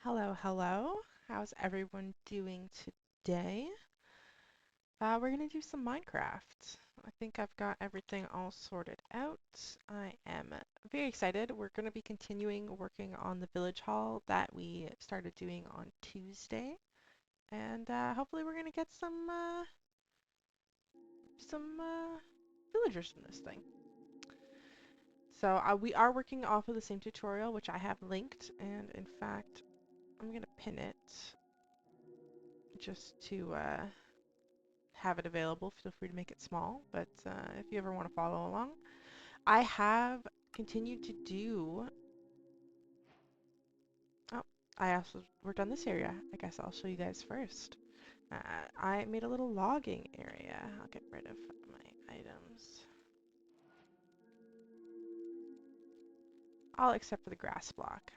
Hello, hello. How's everyone doing today? We're gonna do some Minecraft. I think I've got everything all sorted out. I am very excited. We're gonna be continuing working on the village hall that we started doing on Tuesday, and hopefully we're gonna get some villagers from this thing. So we are working off of the same tutorial, which I have linked, and in fact, I'm gonna pin it just to have it available. Feel free to make it small, but if you ever want to follow along, I have continued to do. Oh, I also worked on this area. I guess I'll show you guys first. Uh, I made a little logging area. I'll get rid of my items. All except for the grass block.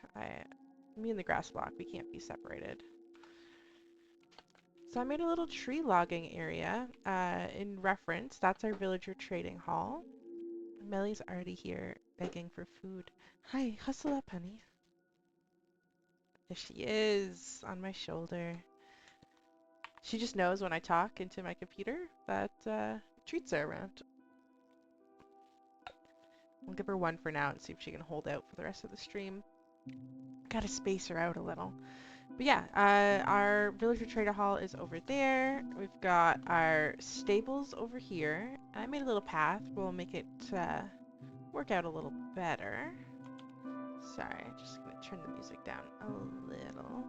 Me and the grass block, we can't be separated. So I made a little tree logging area in reference. That's our villager trading hall. Melly's already here begging for food. Hi, hustle up, honey. There she is, on my shoulder. She just knows when I talk into my computer that treats are around. I'll give her one for now and see if she can hold out for the rest of the stream. Gotta space her out a little. But yeah, our villager trader hall is over there. We've got our stables over here. I made a little path. We'll make it work out a little better. Sorry, I'm just gonna turn the music down a little.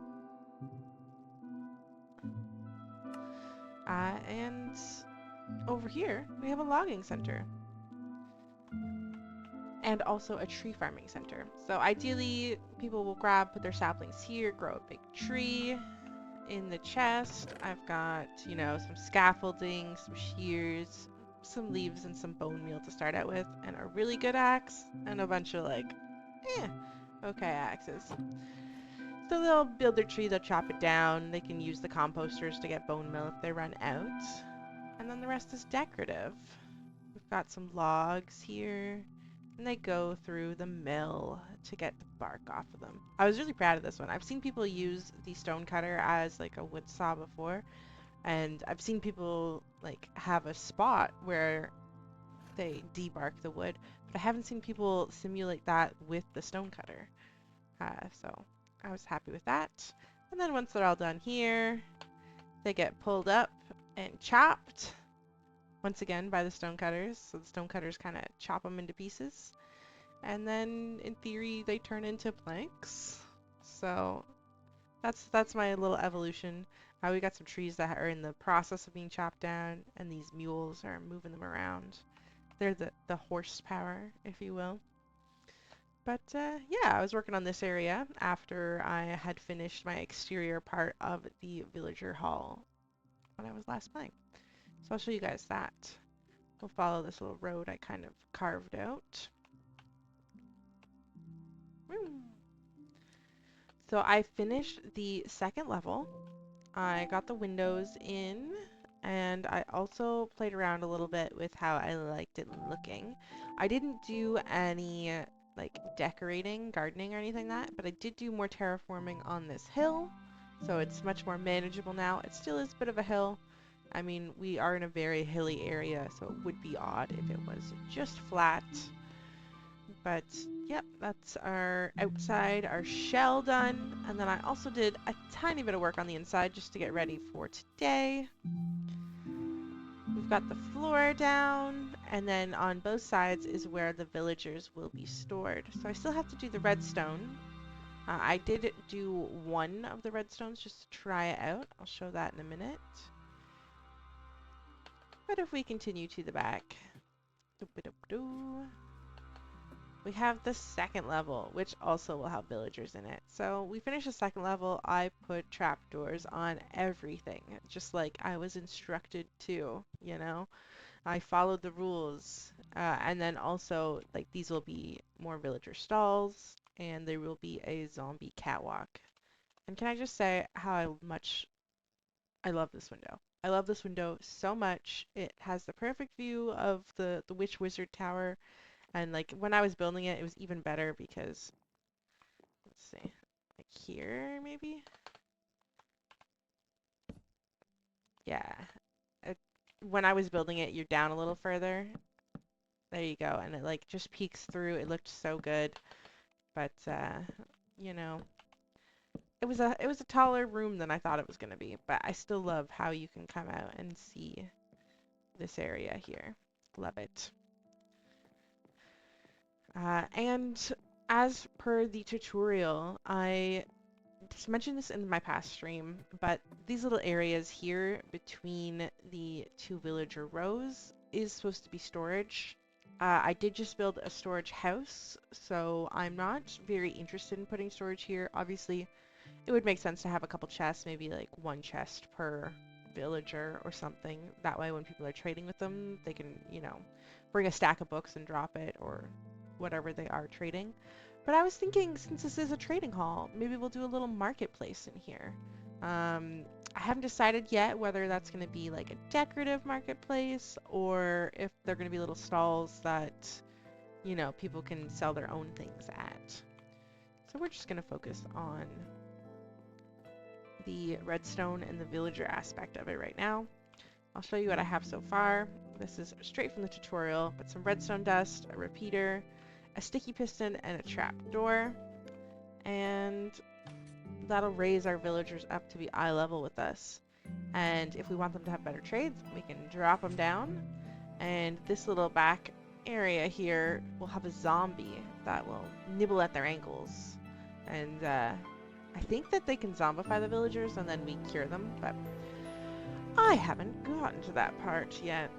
And over here, we have a logging center and also a tree farming center. So ideally, people will put their saplings here, grow a big tree. In the chest, I've got, some scaffolding, some shears, some leaves, and some bone meal to start out with, and a really good axe, and a bunch of eh, okay axes. So they'll build their tree, they'll chop it down, they can use the composters to get bone meal if they run out. And then the rest is decorative. We've got some logs here, and they go through the mill to get the bark off of them. I was really proud of this one. I've seen people use the stone cutter as like a wood saw before, and I've seen people have a spot where they debark the wood, but I haven't seen people simulate that with the stone cutter. So I was happy with that. And then once they're all done here, they get pulled up and chopped once again by the stone cutters. So the stone cutters kind of chop them into pieces. And then in theory they turn into planks. So that's my little evolution. We got some trees that are in the process of being chopped down, and these mules are moving them around. They're the horsepower, if you will. But yeah, I was working on this area after I had finished my exterior part of the villager hall when I was last playing. So I'll show you guys that. We'll follow this little road I kind of carved out. So I finished the second level. I got the windows in, and I also played around a little bit with how I liked it looking. I didn't do any decorating, gardening or anything like that, but I did do more terraforming on this hill, so it's much more manageable now. It still is a bit of a hill. I mean, we are in a very hilly area, so it would be odd if it was just flat. But yep, that's our outside, our shell done. And then I also did a tiny bit of work on the inside just to get ready for today. We've got the floor down, and then on both sides is where the villagers will be stored. So I still have to do the redstone. I did do one of the redstones just to try it out. I'll show that in a minute. But if we continue to the back, we have the second level, which also will have villagers in it. So we finished the second level. I put trapdoors on everything, just like I was instructed to, I followed the rules. And then also, these will be more villager stalls, and there will be a zombie catwalk. And can I just say how much I love this window? I love this window so much. It has the perfect view of the Witch Wizard Tower. And when I was building it, it was even better because, let's see, here, maybe? Yeah. It, when I was building it, you're down a little further. There you go. And it like just peeks through. It looked so good. But you know, it was a taller room than I thought it was gonna be. But I still love how you can come out and see this area here. Love it. And as per the tutorial, I just mentioned this in my past stream, but these little areas here between the two villager rows is supposed to be storage. I did just build a storage house, so I'm not very interested in putting storage here. Obviously, it would make sense to have a couple chests, maybe like one chest per villager or something. That way when people are trading with them, they can, bring a stack of books and drop it or whatever they are trading. But I was thinking, since this is a trading hall, maybe we'll do a little marketplace in here. I haven't decided yet whether that's going to be like a decorative marketplace or if they're going to be little stalls that, people can sell their own things at. So we're just going to focus on the redstone and the villager aspect of it right now. I'll show you what I have so far. This is straight from the tutorial, but some redstone dust, a repeater, a sticky piston, and a trap door. And that'll raise our villagers up to be eye level with us. And if we want them to have better trades, we can drop them down. And this little back area here will have a zombie that will nibble at their ankles. And I think that they can zombify the villagers and then we cure them, but I haven't gotten to that part yet.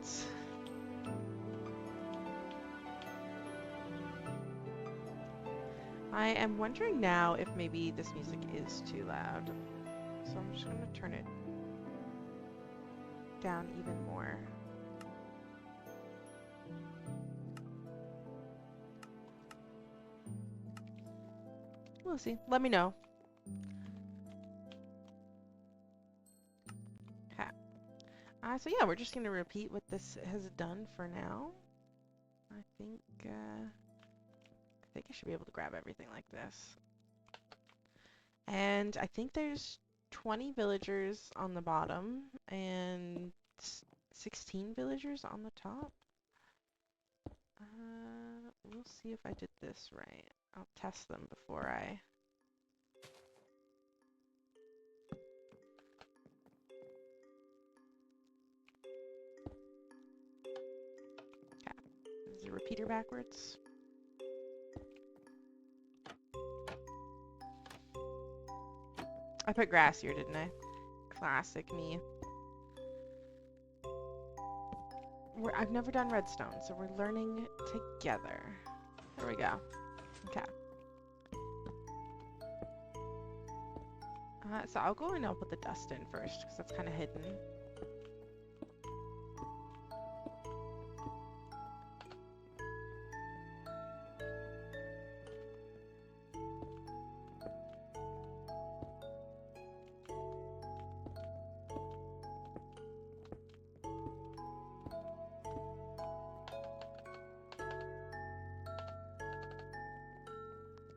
I am wondering now if maybe this music is too loud. So I'm just going to turn it down even more. We'll see. Let me know. Okay. So yeah, we're just going to repeat what this has done for now. I think I should be able to grab everything like this. And I think there's 20 villagers on the bottom and 16 villagers on the top. We'll see if I did this right. I'll test them before I... Okay. Is the repeater backwards? I put grass here, didn't I? Classic me. I've never done redstone, so we're learning together. There we go. Okay. So I'll go and I'll put the dust in first, because that's kind of hidden.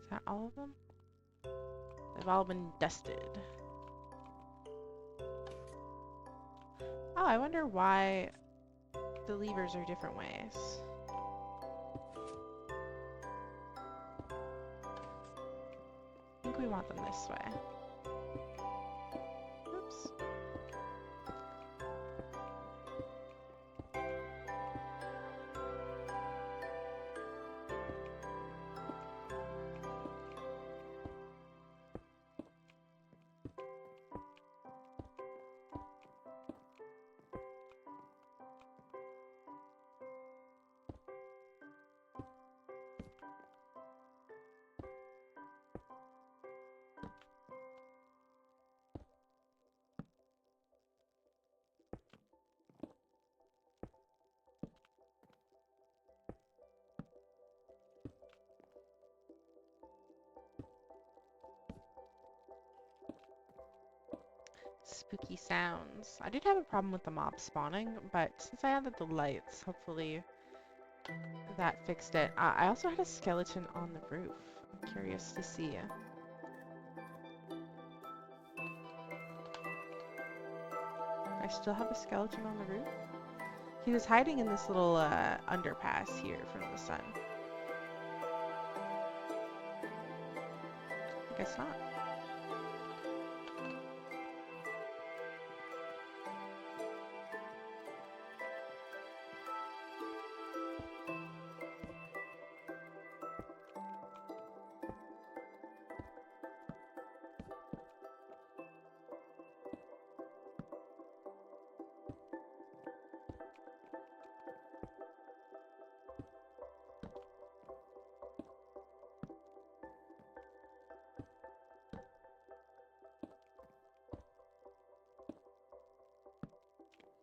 Is that all of them? They've all been dusted. Oh, I wonder why the levers are different ways. I think we want them this way. Oops. Spooky sounds. I did have a problem with the mob spawning, but since I added the lights, hopefully that fixed it. I also had a skeleton on the roof. I'm curious to see. I still have a skeleton on the roof. He was hiding in this little underpass here from the sun. I guess not.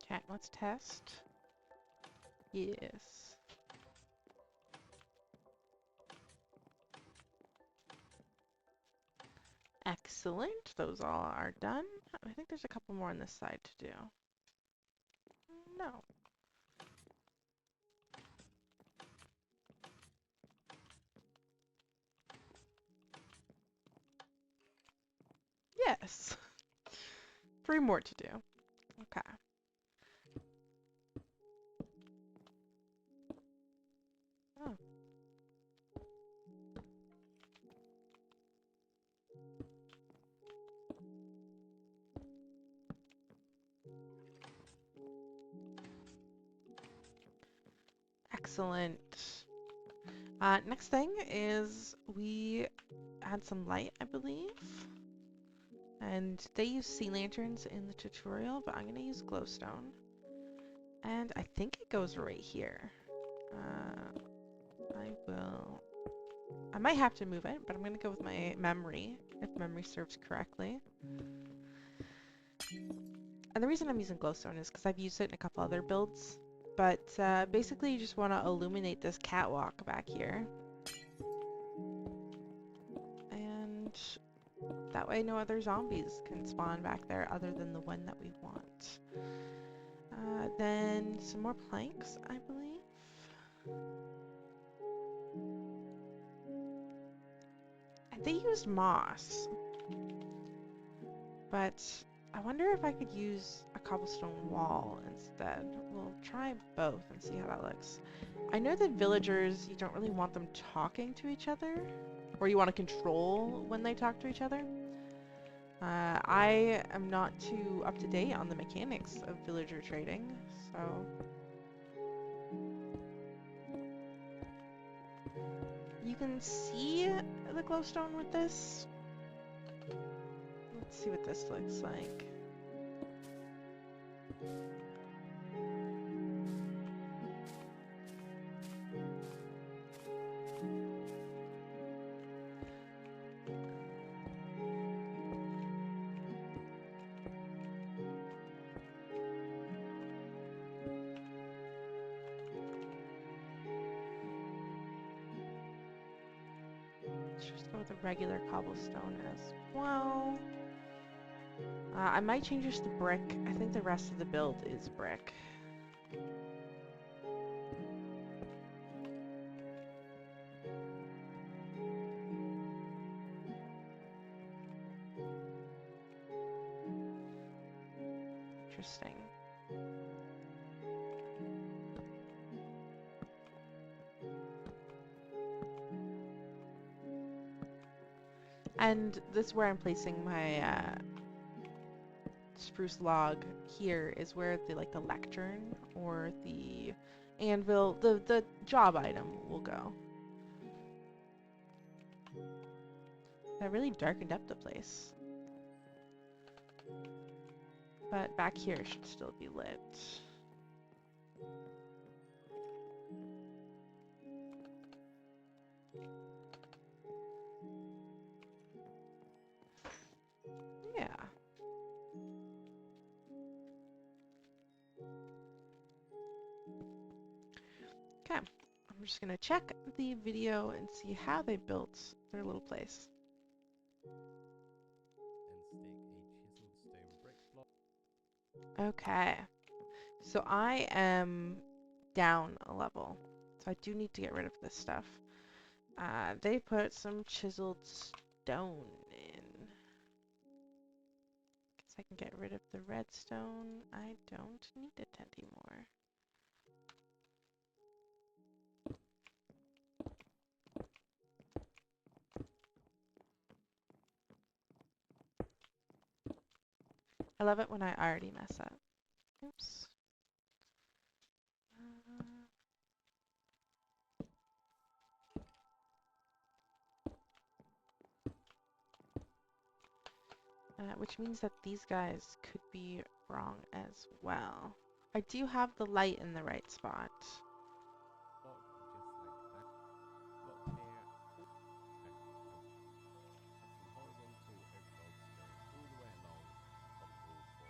Okay, let's test. Yes. Excellent. Those all are done. I think there's a couple more on this side to do. No. Yes. 3 more to do. Okay. Oh. Excellent. Next thing is we add some light, I believe. And they use sea lanterns in the tutorial, but I'm going to use glowstone. And I think it goes right here. I might have to move it, but I'm going to go with my memory, if memory serves correctly. And the reason I'm using glowstone is because I've used it in a couple other builds. But basically you just want to illuminate this catwalk back here. And that way no other zombies can spawn back there other than the one that we want. Then some more planks, I believe. They used moss. But I wonder if I could use a cobblestone wall instead. We'll try both and see how that looks. I know that villagers, you don't really want them talking to each other, or you want to control when they talk to each other. I am not too up to date on the mechanics of villager trading, so... You can see the glowstone with this. Let's see what this looks like. Let's just go with a regular cobblestone as well. I might change this to brick. I think the rest of the build is brick. Interesting. And this is where I'm placing my spruce log here is where the the lectern or the anvil, the job item will go. That really darkened up the place. But back here should still be lit. Yeah. Okay, I'm just gonna check the video and see how they built their little place. Okay, so I am down a level, so I do need to get rid of this stuff. They put some chiseled stone in. You can So I can get rid of the redstone. I don't need it anymore. I love it when I already mess up. Oops. Which means that these guys could be wrong as well. I do have the light in the right spot.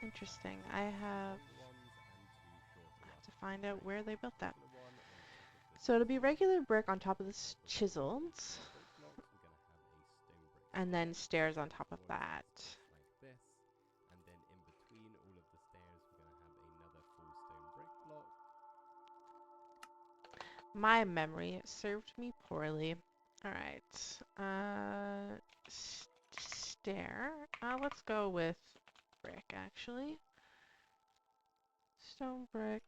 Interesting. I have to find out where they built that. So it'll be regular brick on top of this chiseled, and then stairs on top of that. My memory served me poorly. Alright. Stair. Let's go with brick, actually. Stone brick.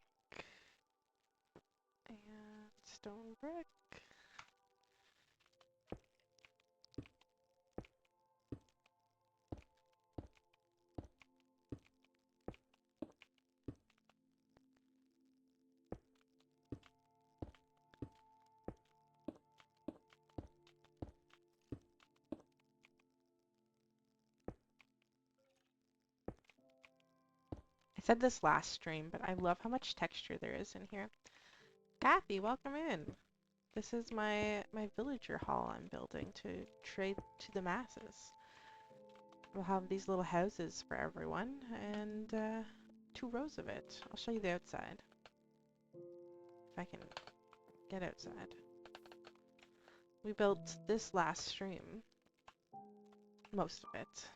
And stone brick. I said this last stream, but I love how much texture there is in here. Kathy, welcome in. This is my villager hall I'm building to trade to the masses. We'll have these little houses for everyone, and 2 rows of it. I'll show you the outside. If I can get outside. We built this last stream. Most of it.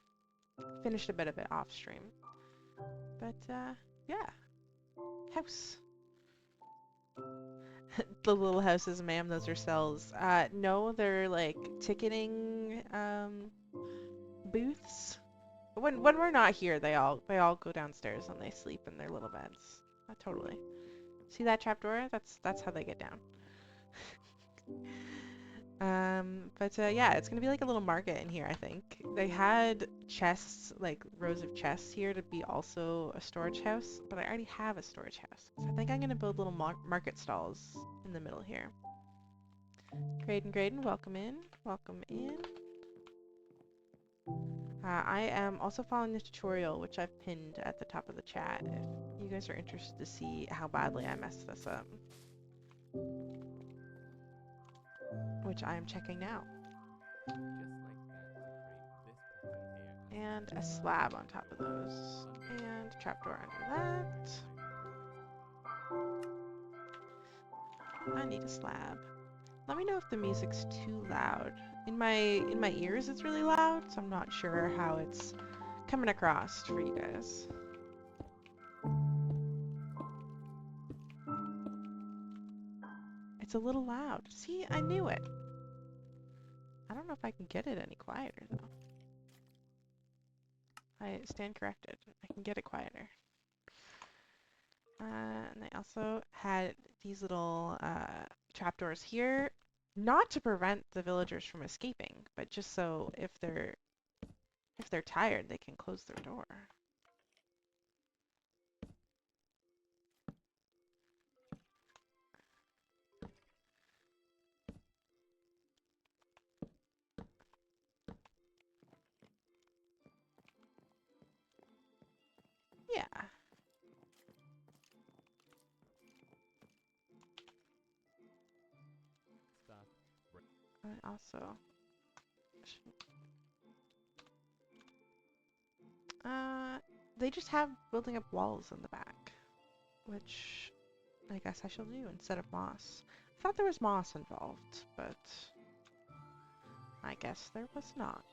Finished a bit of it off stream. But, yeah. House. The little houses, ma'am, those are cells. No, they're like ticketing, booths. When we're not here, they all go downstairs and they sleep in their little beds. Totally. See that trapdoor? That's how they get down. Yeah, it's gonna be like a little market in here, I think. They had chests, like rows of chests here to be also a storage house, but I already have a storage house. So I think I'm gonna build little market stalls in the middle here. Graydon, welcome in. Welcome in. I am also following the tutorial, which I've pinned at the top of the chat, if you guys are interested to see how badly I messed this up. Which I am checking now. And a slab on top of those. And a trapdoor under that. I need a slab. Let me know if the music's too loud. In my ears it's really loud, so I'm not sure how it's coming across for you guys. It's a little loud. See, I knew it. I don't know if I can get it any quieter though. I stand corrected. I can get it quieter. And they also had these little trapdoors here, not to prevent the villagers from escaping, but just so if they're tired, they can close their door. Yeah. Also, they just have building up walls in the back, which I guess I shall do instead of moss. I thought there was moss involved, but I guess there was not.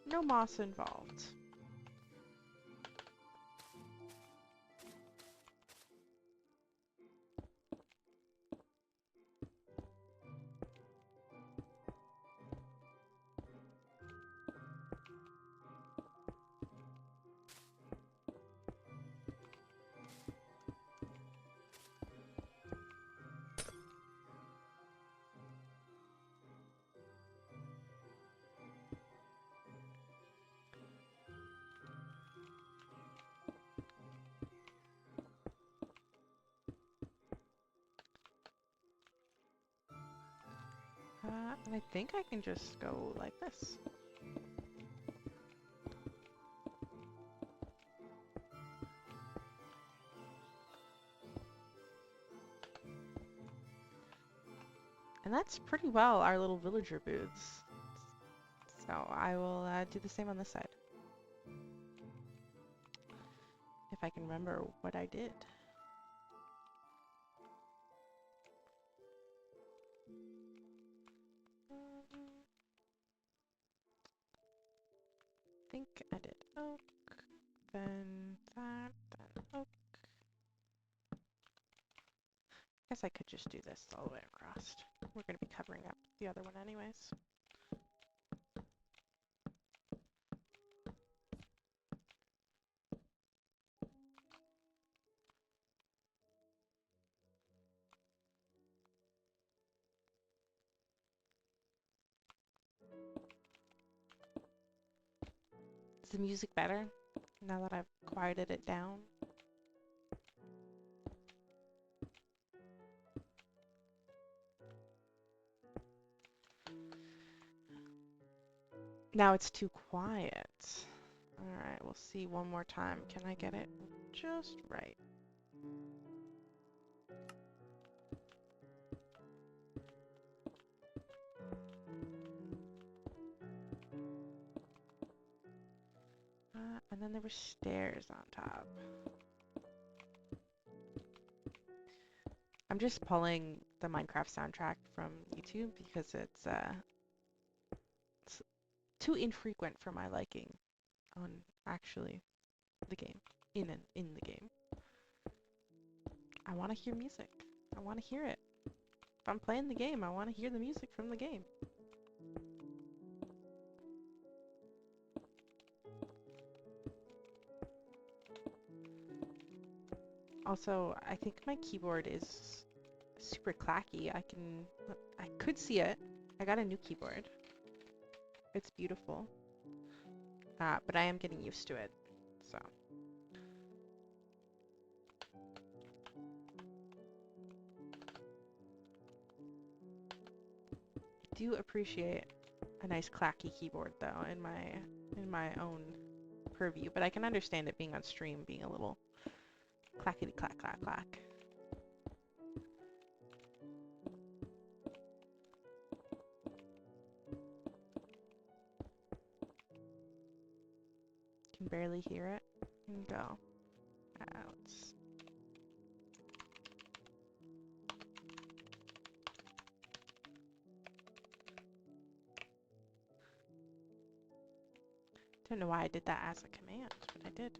No moss involved. And I think I can just go like this. And that's pretty well our little villager booths. So I will do the same on this side. If I can remember what I did. I think I did oak, then that, then oak. I guess I could just do this all the way across. We're going to be covering up the other one anyways. Is the music better now that I've quieted it down? Now it's too quiet. Alright, we'll see one more time. Can I get it just right? And then there were stairs on top. I'm just pulling the Minecraft soundtrack from YouTube because it's too infrequent for my liking on actually the game. In the game. I want to hear music. I want to hear it. If I'm playing the game, I want to hear the music from the game. Also, I think my keyboard is super clacky. I could see it. I got a new keyboard. It's beautiful. But I am getting used to it, so. I do appreciate a nice clacky keyboard though in my own purview, but I can understand it being on stream being a little clackety clack clack clack. Can barely hear it. And go. Out. Don't know why I did that as a command, but I did.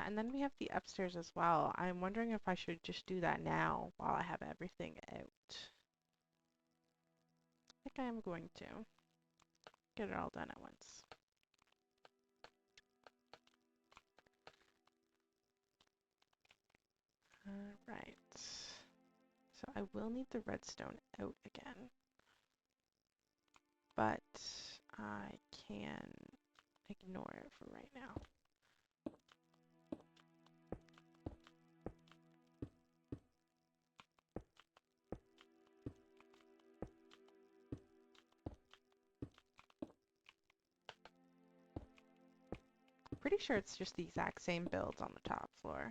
And then we have the upstairs as well. I'm wondering if I should just do that now while I have everything out. I think I am going to. Get it all done at once. Alright. So I will need the redstone out again. But I can ignore it for right now. Pretty sure it's just the exact same builds on the top floor.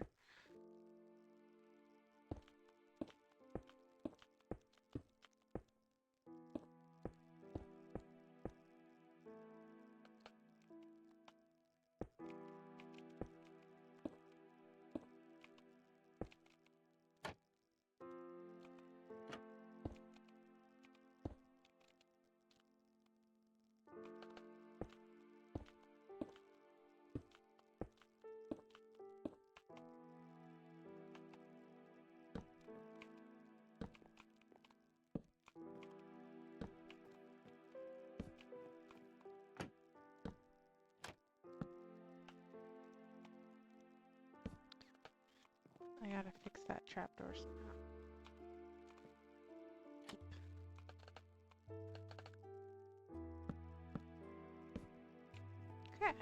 I gotta fix that trapdoor somehow. Okay.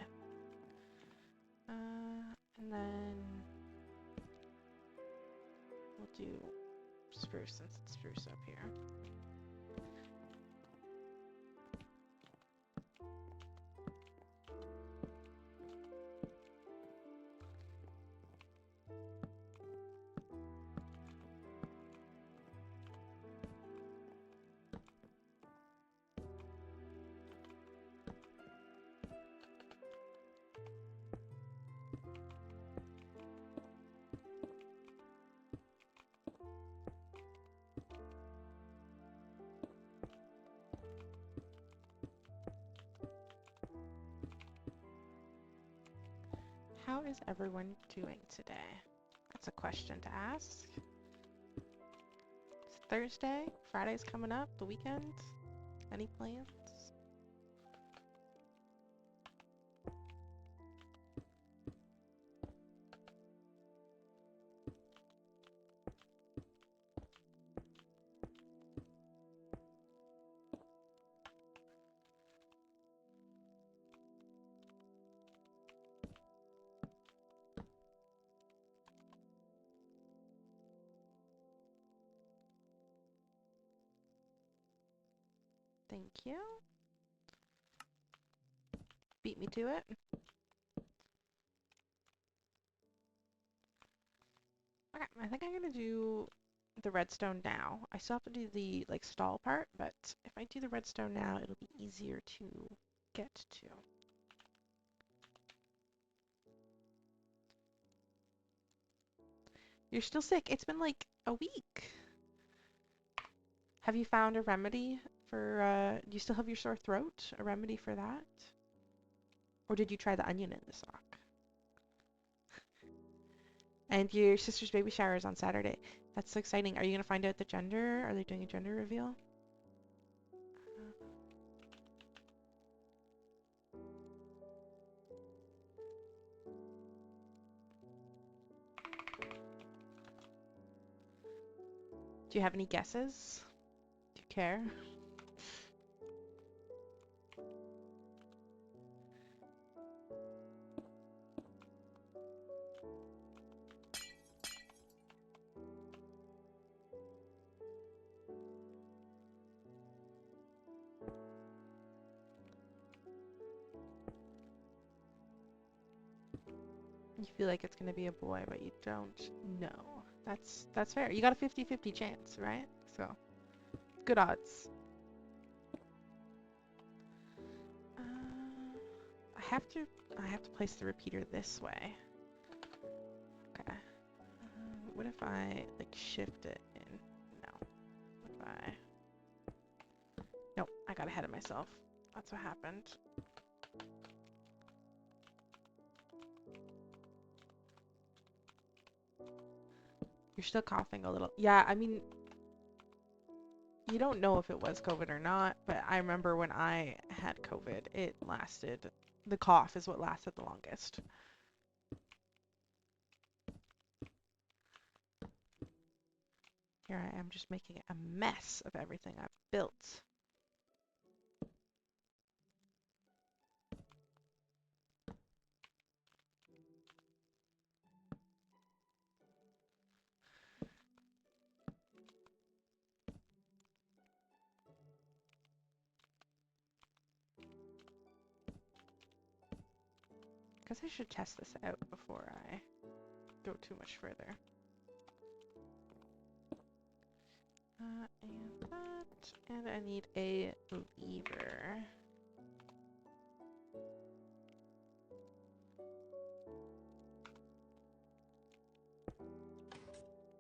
And then we'll do spruce since it's spruce up here. How is everyone doing today? That's a question to ask. It's Thursday. Friday's coming up. The weekend. Any plans? Thank you. Beat me to it. Okay, I think I'm gonna do the redstone now. I still have to do the like stall part, but if I do the redstone now, it'll be easier to get to. You're still sick. It's been like a week. Have you found a remedy for, do you still have your sore throat? A remedy for that? Or did you try the onion in the sock? And your sister's baby shower is on Saturday. That's so exciting. Are you going to find out the gender? Are they doing a gender reveal? Do you have any guesses? Do you care? You feel like it's gonna be a boy, but you don't know. That's fair. You got a 50-50 chance, right? So, good odds. I have to place the repeater this way. Okay. What if I like shift it in? No. What if I? Nope. I got ahead of myself. That's what happened. You're still coughing a little. Yeah, I mean, you don't know if it was COVID or not, but I remember when I had COVID, it lasted, the cough is what lasted the longest. Here I am just making a mess of everything I've built. Guess I should test this out before I go too much further. And that, and I need a lever.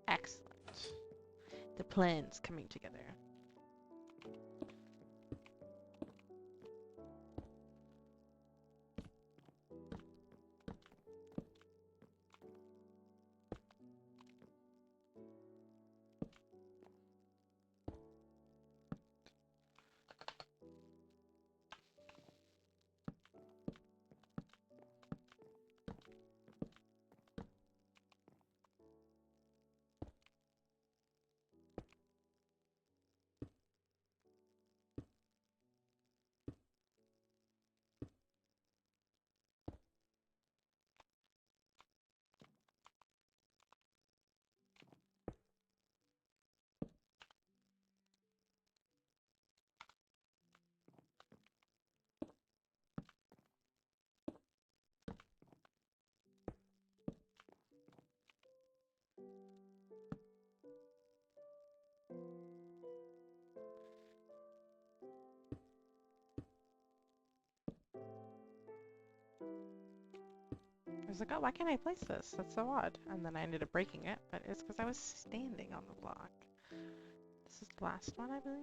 Excellent. The plan's coming together. like, oh, why can't I place this? That's so odd. And then I ended up breaking it, but it's because I was standing on the block. This is the last one, I believe.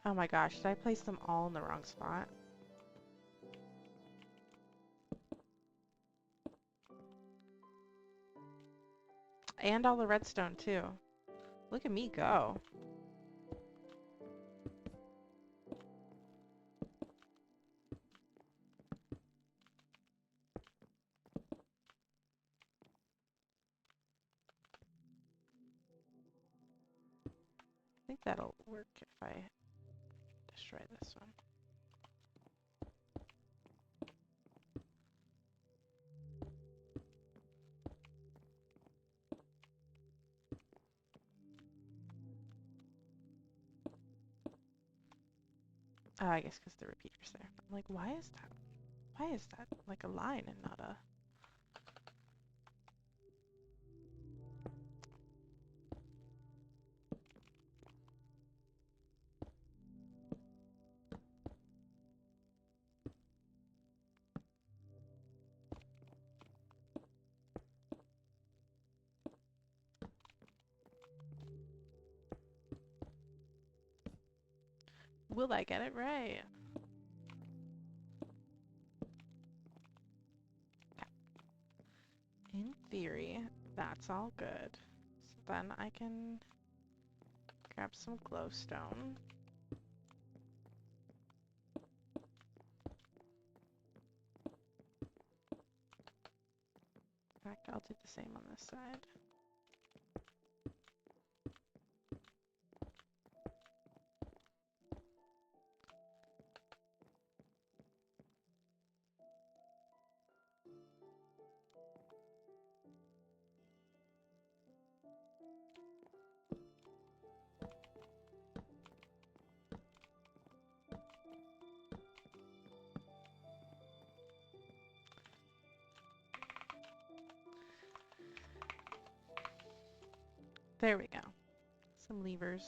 Oh my gosh, did I place them all in the wrong spot? And all the redstone too. Look at me go. I think that'll work if I destroy this one. Oh, I guess because the repeater's there. I'm like, why is that? Why is that like a line and not a... Will I get it right? In theory, that's all good. So then I can grab some glowstone. In fact, I'll do the same on this side. There we go. Some levers.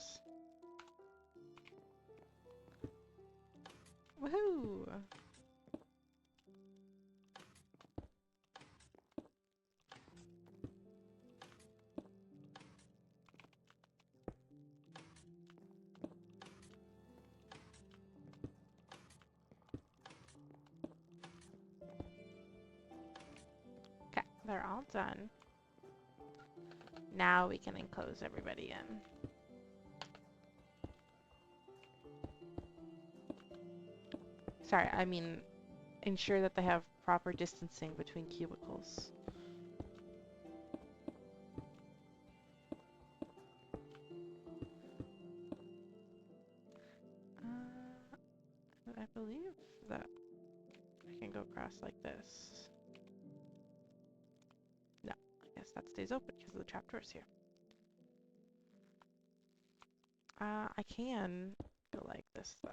Woohoo! Okay, they're all done. Now we can enclose everybody in. Sorry, I mean ensure that they have proper distancing between cubicles. I believe that I can go across like this. No, I guess that stays open because of the trapdoors here. I can go like this though.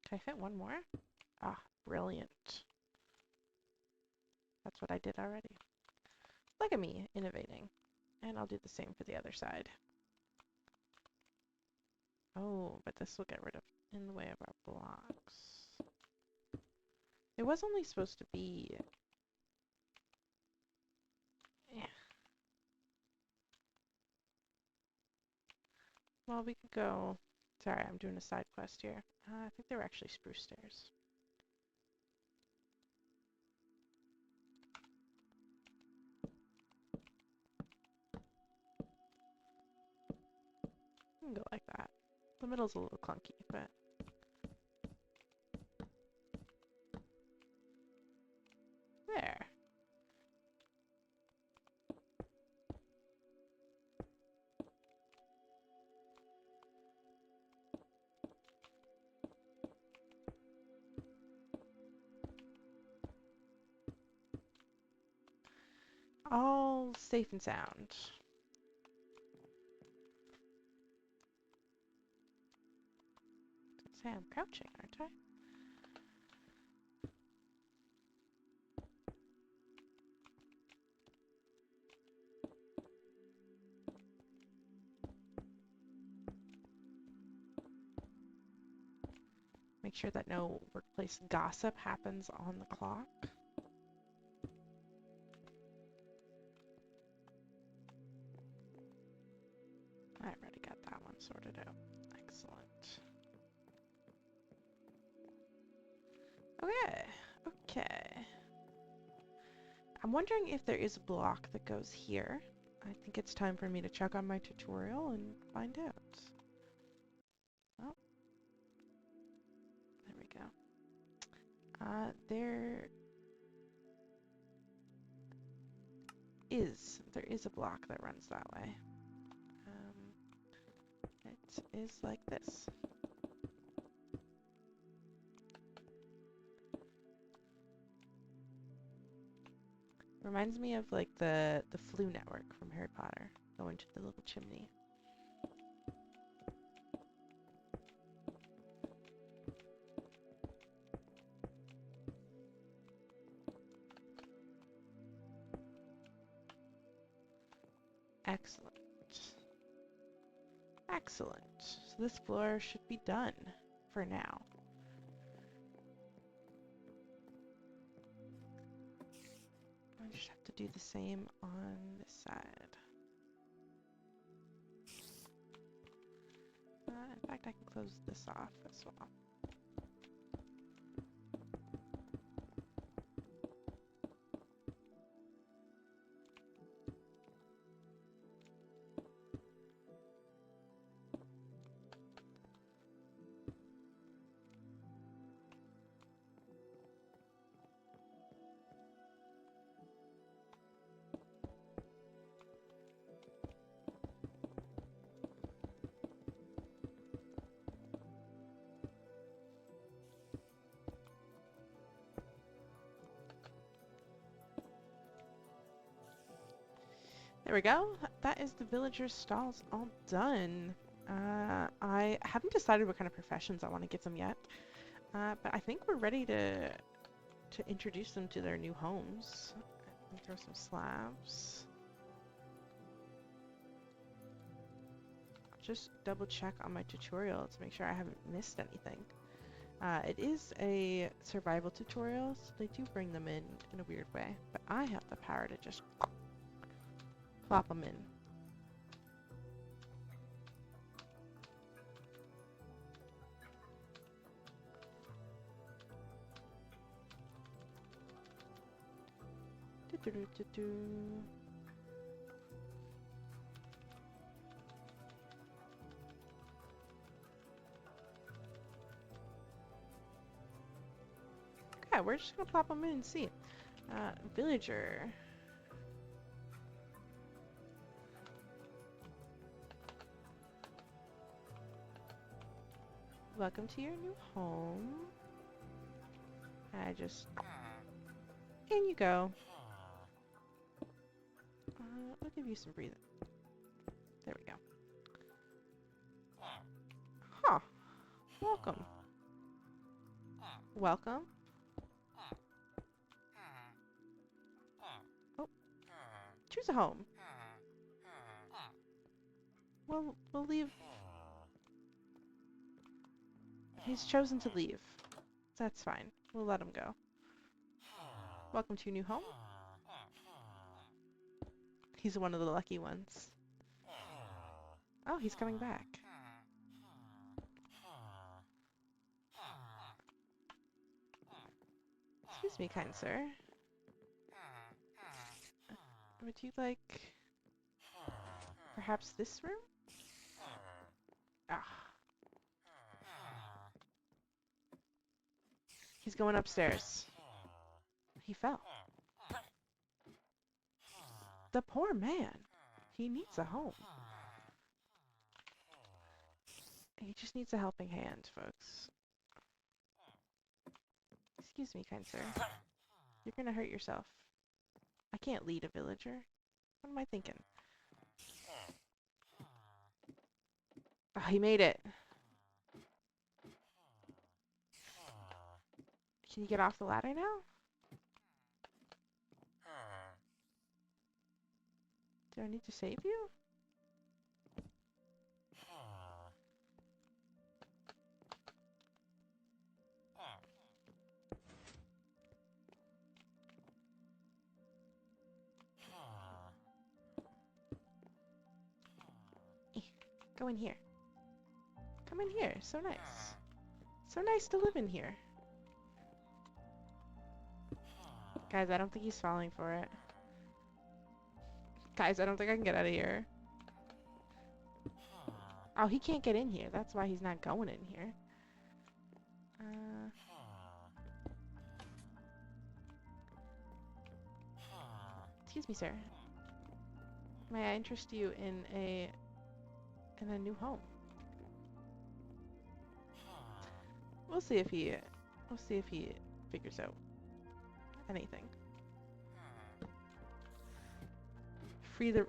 Can I fit one more? Ah, brilliant. That's what I did already. Look at me, innovating. And I'll do the same for the other side. Oh, but this will get rid of in the way of our blocks. It was only supposed to be... Yeah. Well, we could go... Sorry, I'm doing a side quest here. I think they were actually spruce stairs. We can go like that. The middle's a little clunky, but... There. All safe and sound. Say I'm crouching, aren't I? Make sure that no workplace gossip happens on the clock. I already got that one sorted out. Excellent. Okay. Okay. I'm wondering if there is a block that goes here. I think it's time for me to check on my tutorial and find out. Oh, there we go. There is a block that runs that way. It is like this. Reminds me of like the Flu Network from Harry Potter, going to the little chimney. Excellent. Excellent. So this floor should be done for now. I just have to do the same on this side. In fact, I can close this off as well. There we go. That is the villagers' stalls all done. I haven't decided what kind of professions I want to give them yet, but I think we're ready to introduce them to their new homes. Throw some slabs. I'll just double check on my tutorial to make sure I haven't missed anything. It is a survival tutorial, so they do bring them in a weird way, but I have the power to just plop them in. Okay, we're just gonna plop them in and see. Villager. Welcome to your new home. In you go. We'll give you some breathing. There we go. Huh. Welcome. Welcome. Oh. Choose a home. We'll leave. He's chosen to leave. That's fine. We'll let him go. Welcome to your new home. He's one of the lucky ones. Oh, he's coming back. Excuse me, kind sir. Would you like perhaps this room? Ah. He's going upstairs. He fell. The poor man. He needs a home. He just needs a helping hand, folks. Excuse me, kind sir. You're gonna hurt yourself. I can't lead a villager. What am I thinking? Oh, he made it. Can you get off the ladder now? Do I need to save you? Go in here. Come in here. So nice. So nice to live in here. Guys, I don't think he's falling for it. Guys, I don't think I can get out of here. Oh, he can't get in here. That's why he's not going in here. Excuse me, sir. May I interest you in a new home? We'll see if he figures out anything.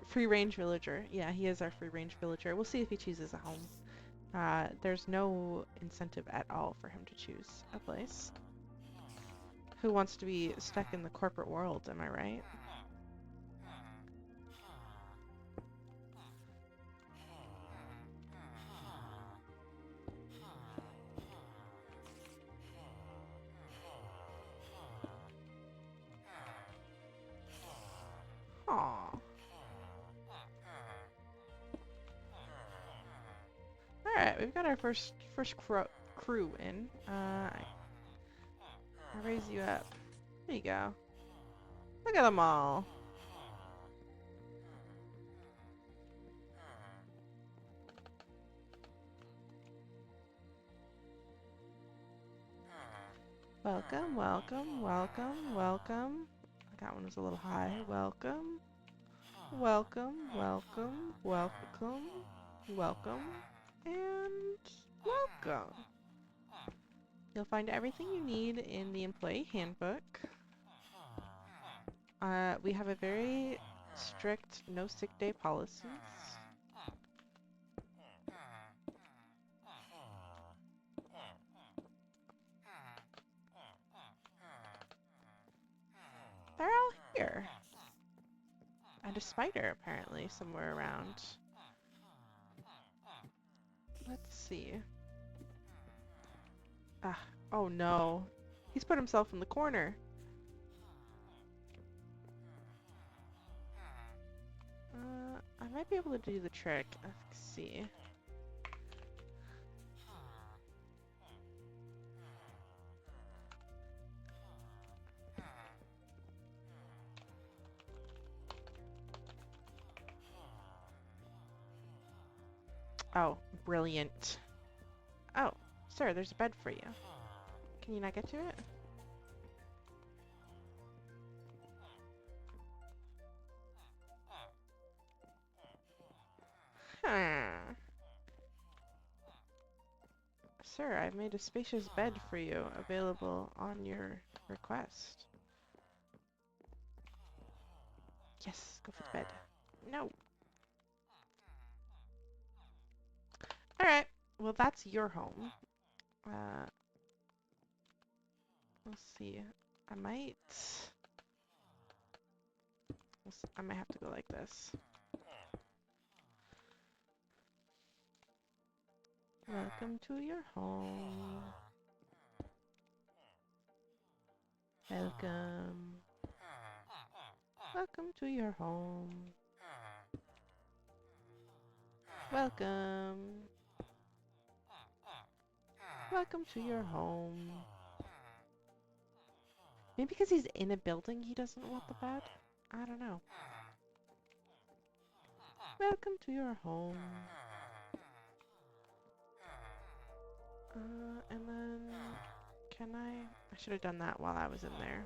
Free range villager. Yeah, he is our free range villager. We'll see if he chooses a home. There's no incentive at all for him to choose a place. Who wants to be stuck in the corporate world, am I right? Aww. Alright, we've got our first crew in. I'll raise you up. There you go. Look at them all. Welcome, welcome, welcome, welcome. That one was a little high. Welcome. Welcome, welcome, welcome, welcome, and welcome. You'll find everything you need in the employee handbook. We have a very strict no sick day policies. They're all here. And a spider, apparently, somewhere around. Let's see. Ah, oh no. He's put himself in the corner. I might be able to do the trick. Let's see. Oh, brilliant. Oh, sir, there's a bed for you. Can you not get to it? Sir, I've made a spacious bed for you, available on your request. Yes, go for the bed. No. Alright, well that's your home. Let's see. I might have to go like this. Welcome to your home. Welcome. Welcome to your home. Welcome. Welcome to your home. Maybe because he's in a building he doesn't want the bed? I don't know. Welcome to your home. And then... Can I? I should have done that while I was in there.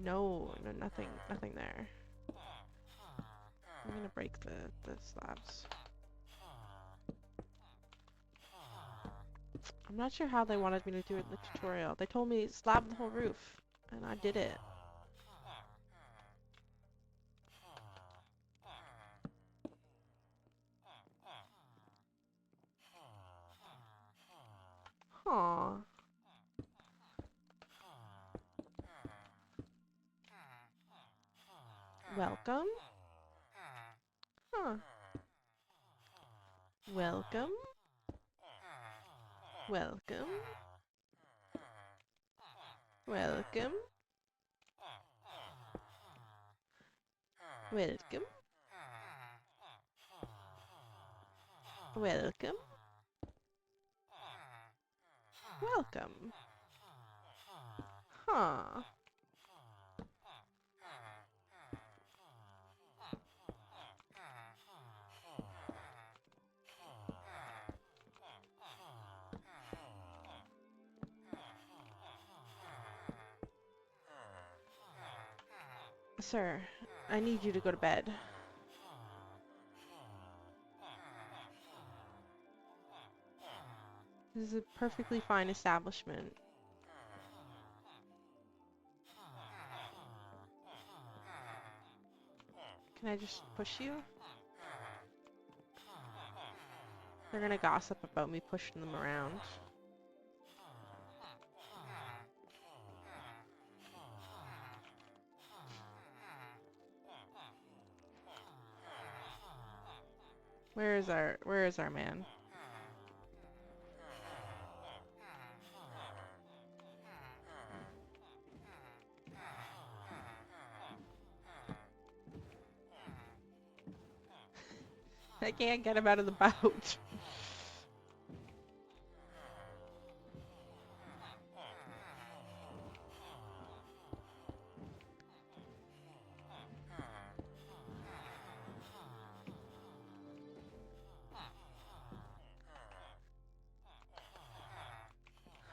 No, nothing there. gonna break the slabs. I'm not sure how they wanted me to do it in the tutorial. They told me slab the whole roof, and I did it. Huh. Welcome? Huh. Welcome? Welcome? Welcome? Welcome? Welcome? Welcome? Huh. Sir, I need you to go to bed. This is a perfectly fine establishment. Can I just push you? They're gonna gossip about me pushing them around. Where is our man? I can't get him out of the boat.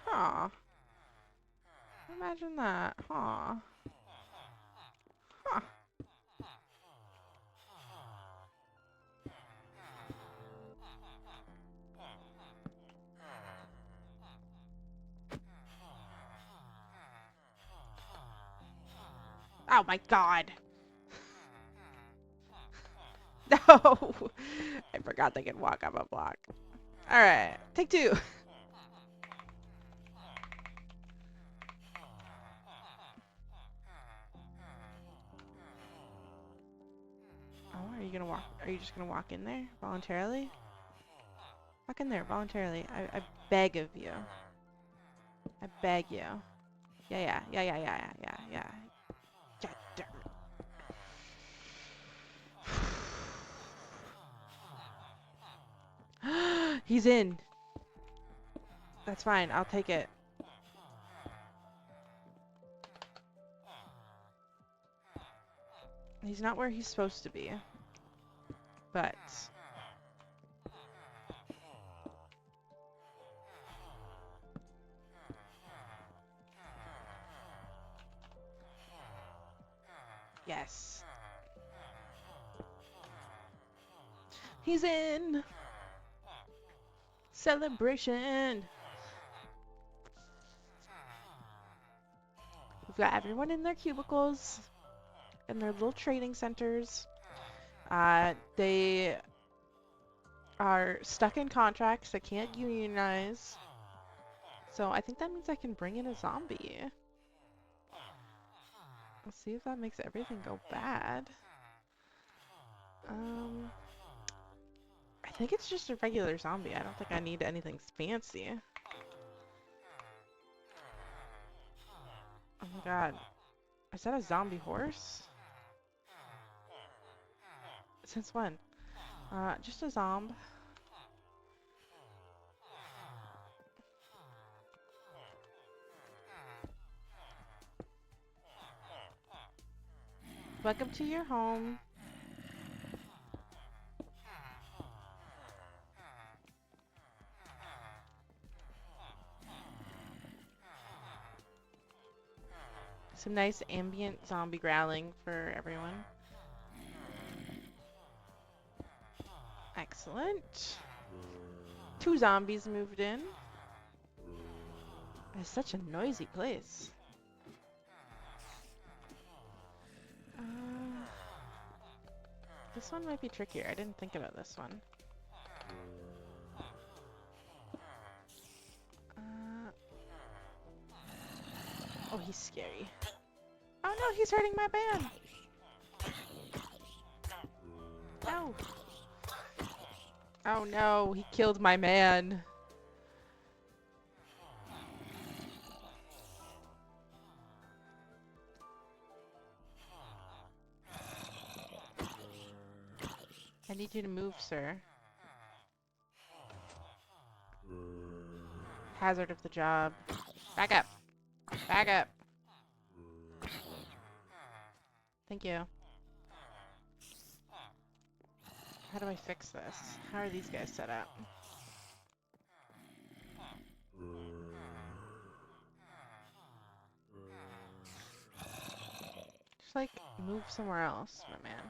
Aw. Imagine that. Aw. Huh. Oh my god. No. I forgot they can walk up a block. Alright. Take two. Oh, are you gonna walk? Are you just gonna walk in there voluntarily? Walk in there voluntarily. I beg of you. I beg you. Yeah. God damn it. He's in. That's fine. I'll take it. He's not where he's supposed to be. But yes. He's in. Celebration. We've got everyone in their cubicles in their little training centers. They are stuck in contracts. They can't unionize. So I think that means I can bring in a zombie. Let's see if that makes everything go bad. I think it's just a regular zombie. I don't think I need anything fancy. Oh my god. Is that a zombie horse? Since when? Just a zomb. Welcome to your home. Some nice ambient zombie growling for everyone. Excellent. 2 zombies moved in. It's such a noisy place. This one might be trickier. I didn't think about this one. Oh, he's scary. Oh no, he's hurting my man! No! Oh no, he killed my man. I need you to move, sir. Hazard of the job. Back up! Back up! Thank you. How do I fix this? How are these guys set up? Just like move somewhere else, my man.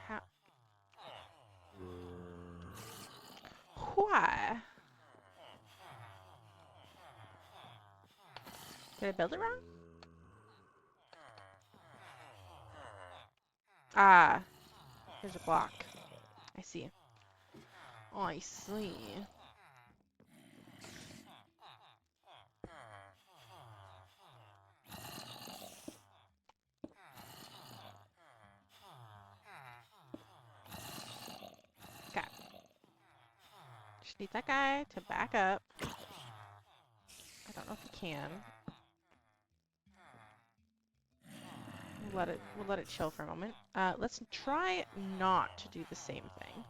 How? Why? Did I build it wrong? Ah, there's a block. I see. Oh, I see. Okay. Just need that guy to back up. I don't know if he can. We'll let it chill for a moment. Let's try not to do the same thing.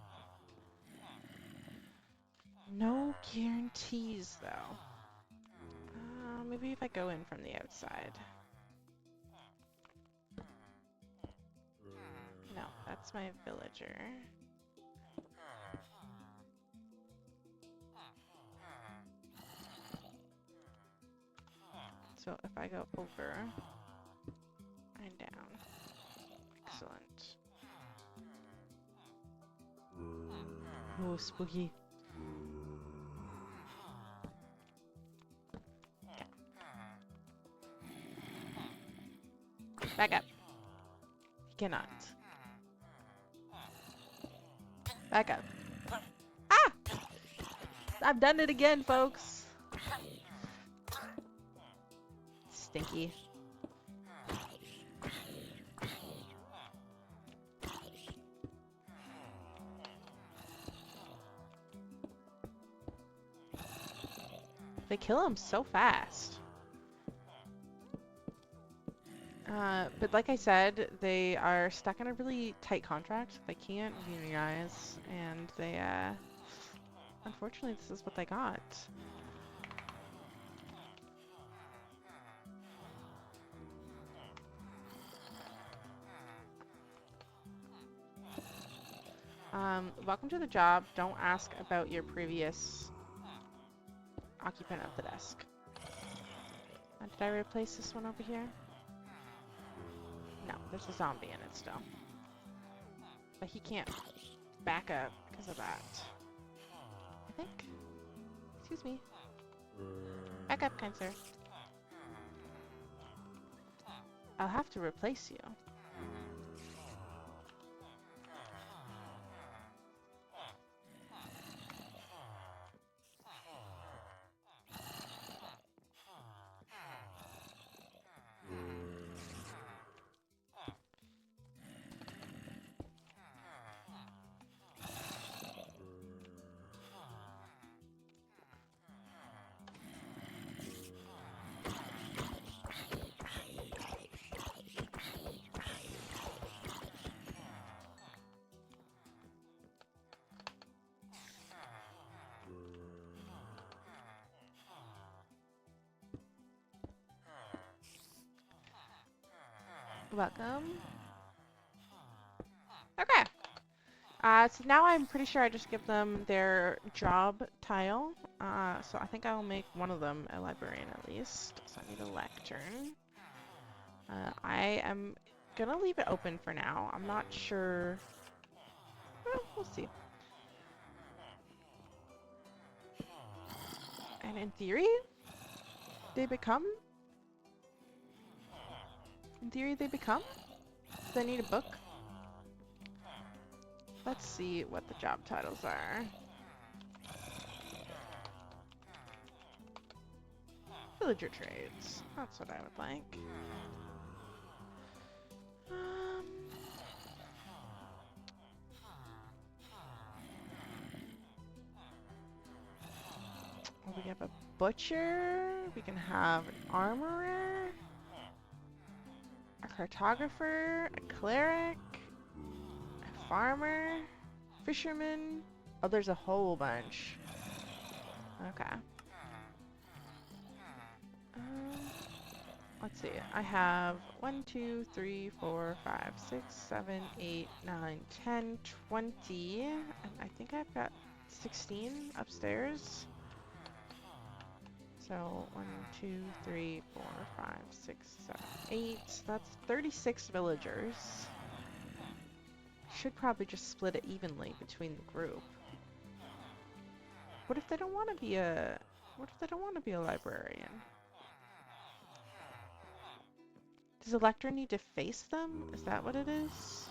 No guarantees, though. Maybe if I go in from the outside. No, that's my villager. So if I go over and down. Excellent. Oh, spooky. Back up. He cannot. Back up. Ah! I've done it again, folks. Stinky. They kill him so fast. But like I said, they are stuck in a really tight contract. They can't unionize, and they, unfortunately, this is what they got. Welcome to the job. Don't ask about your previous occupant of the desk. Did I replace this one over here? No, there's a zombie in it still. But he can't back up because of that. I think. Excuse me. Back up, kind sir. I'll have to replace you. Welcome. Okay. So now I'm pretty sure I just give them their job tile. So I think I will make one of them a librarian at least. So I need a lectern. I am gonna leave it open for now. I'm not sure. Well, we'll see. And in theory, they become? In theory, they become? Do they need a book? Let's see what the job titles are. Villager trades. That's what I would like. Um, well, we have a butcher. We can have an armorer, a cartographer, a cleric, a farmer, fisherman. Oh, there's a whole bunch. Okay. Um, let's see. I have 1, 2, 3, 4, 5, 6, 7, 8, 9, 10, 20. And I think I've got 16 upstairs. So 1, 2, 3, 4, 5, 6, 7, 8. That's 36 villagers. Should probably just split it evenly between the group. What if they don't want to be a librarian? Does the lector need to face them? Is that what it is?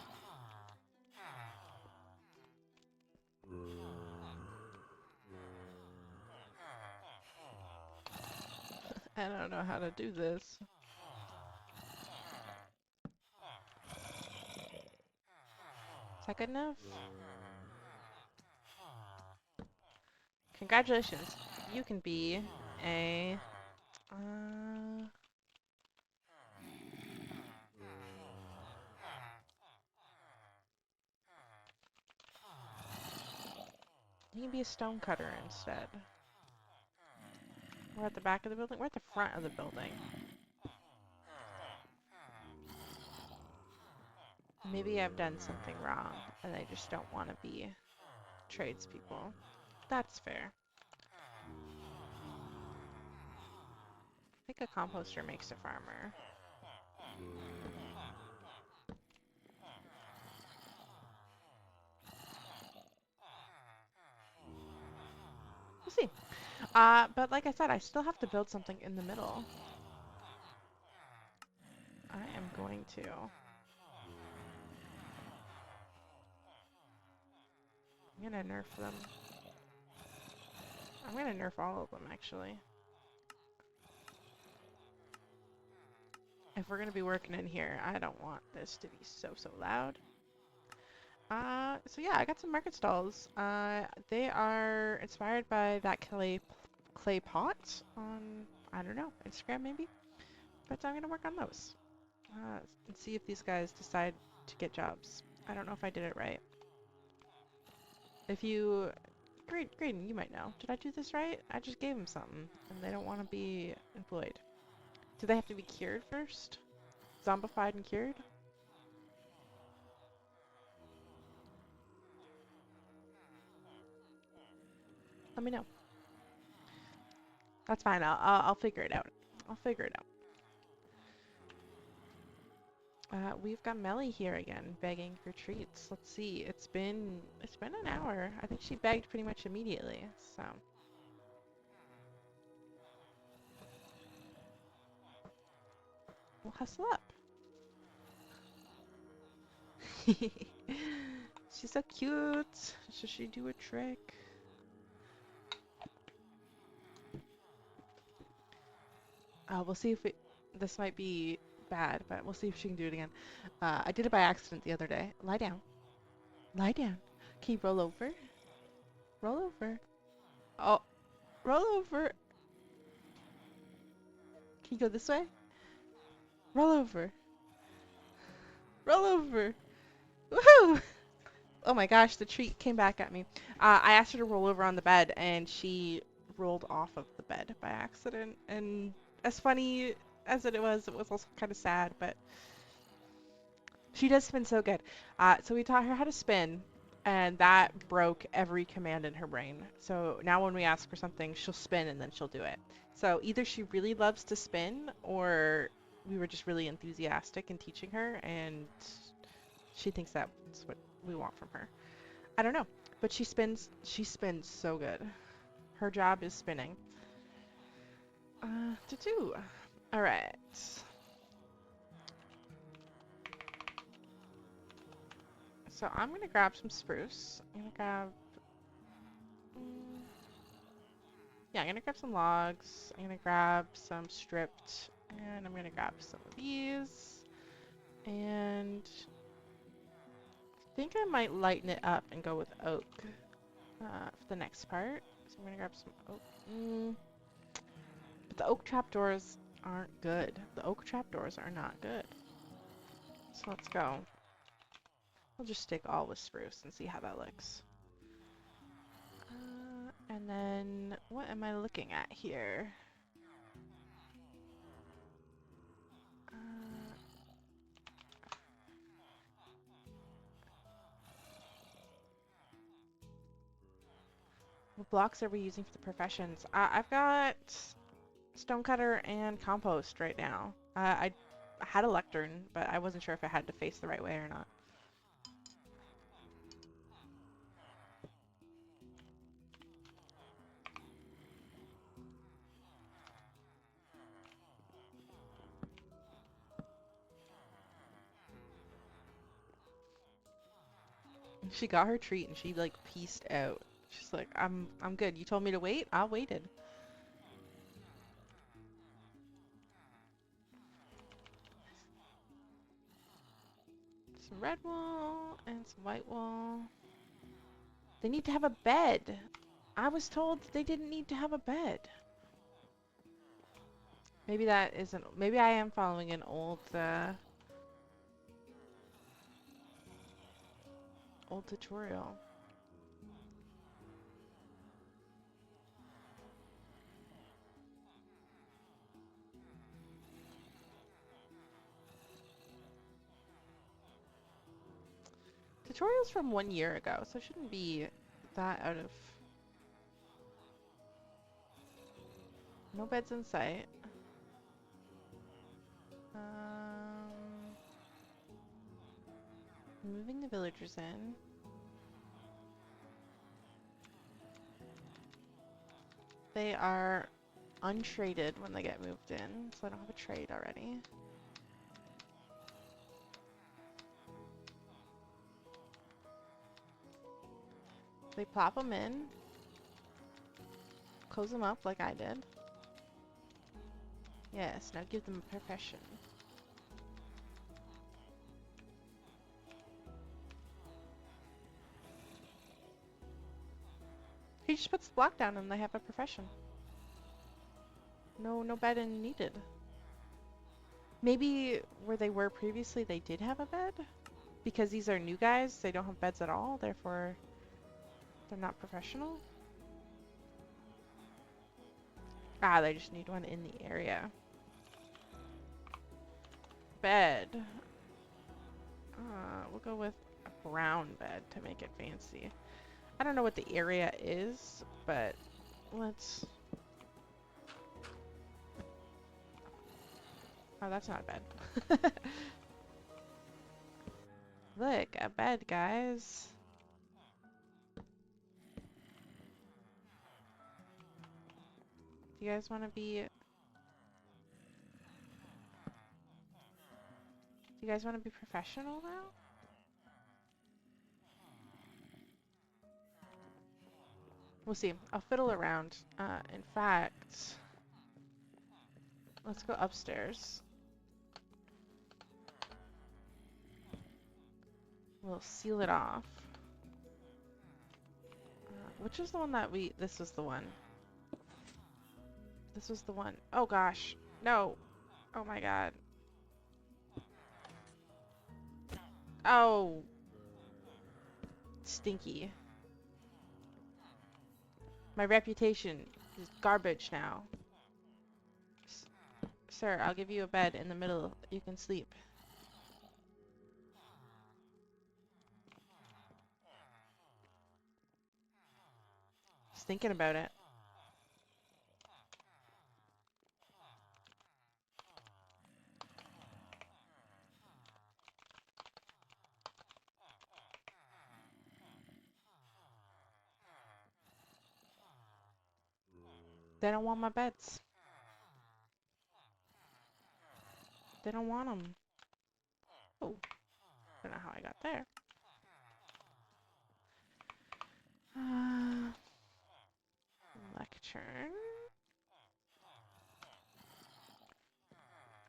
I don't know how to do this. Is that good enough? Congratulations. You can be a... you can be a stone cutter instead. We're at the back of the building? We're at the front of the building. Maybe I've done something wrong and I just don't want to be tradespeople. That's fair. I think a composter makes a farmer. We'll see. But like I said, I still have to build something in the middle. I am going to. I'm gonna nerf them. I'm gonna nerf all of them, actually. If we're gonna be working in here, I don't want this to be so loud. So yeah, I got some market stalls. They are inspired by that clay pot on, I don't know, Instagram maybe? But I'm gonna work on those. And see if these guys decide to get jobs. I don't know if I did it right. If you... Graydon, you might know. Did I do this right? I just gave them something, and they don't want to be employed. Do they have to be cured first? Zombified and cured? Let me know. That's fine. I'll figure it out. I'll figure it out. We've got Melly here again, begging for treats. Let's see. It's been an hour. I think she begged pretty much immediately. So we'll hustle up. She's so cute. Should she do a trick? We'll see if this might be bad, but we'll see if she can do it again. I did it by accident the other day. Lie down. Lie down. Can you roll over? Roll over. Oh, roll over. Can you go this way? Roll over. Roll over. Woohoo! Oh my gosh, the treat came back at me. I asked her to roll over on the bed, and she rolled off of the bed by accident. And as funny as it was also kind of sad, but she does spin so good. So we taught her how to spin, and that broke every command in her brain. So now when we ask for something, she'll spin and then she'll do it. So either she really loves to spin, or we were just really enthusiastic in teaching her, and she thinks that's what we want from her. I don't know, but she spins so good. Her job is spinning. To do. All right. So I'm gonna grab some spruce. I'm gonna grab. mm, Yeah, I'm gonna grab some logs. I'm gonna grab some stripped, and I'm gonna grab some of these. And I think I might lighten it up and go with oak for the next part. So I'm gonna grab some oak. But the oak trapdoors aren't good. The oak trapdoors are not good. So let's go. We'll just stick all with spruce and see how that looks. And then what am I looking at here? What blocks are we using for the professions? I've got stonecutter and compost right now. I had a lectern, but I wasn't sure if I had to face the right way or not. She got her treat and she like pieced out. She's like, I'm good. You told me to wait. I waited. Some red wool and some white wool. They need to have a bed. I was told they didn't need to have a bed. Maybe that isn't. Maybe I am following an old tutorial. Tutorials from 1 year ago, so it shouldn't be that out of. No beds in sight. Moving the villagers in. They are untraded when they get moved in, so I don't have a trade already. They plop them in, close them up like I did. Yes, now give them a profession. He just puts the block down and they have a profession. No bed in needed. Maybe where they were previously they did have a bed? Because these are new guys, they don't have beds at all, therefore they're not professional? Ah, they just need one in the area. Bed. We'll go with a brown bed to make it fancy. I don't know what the area is, but let's... Oh, that's not a bed. Look, a bed, guys. Do you guys want to be... Do you guys want to be professional now? We'll see. I'll fiddle around. In fact, let's go upstairs. We'll seal it off. Which is the one that we... This was the one. This was the one. Oh gosh. No. Oh my god. Oh. Stinky. My reputation is garbage now. Sir, I'll give you a bed in the middle. You can sleep. Just thinking about it. They don't want my beds. They don't want them. Oh, don't know how I got there. Lectern.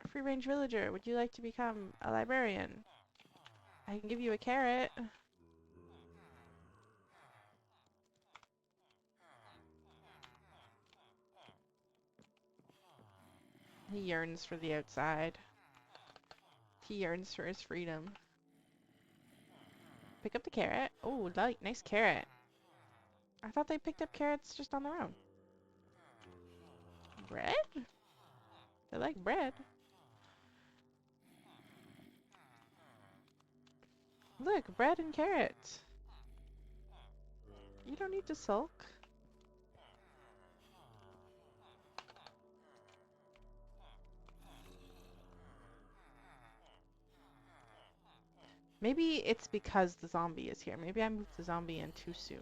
Free range villager, would you like to become a librarian? I can give you a carrot. He yearns for the outside. He yearns for his freedom. Pick up the carrot. Oh, nice carrot. I thought they picked up carrots just on their own. Bread? They like bread. Look, bread and carrots. You don't need to sulk. Maybe it's because the zombie is here. Maybe I moved the zombie in too soon.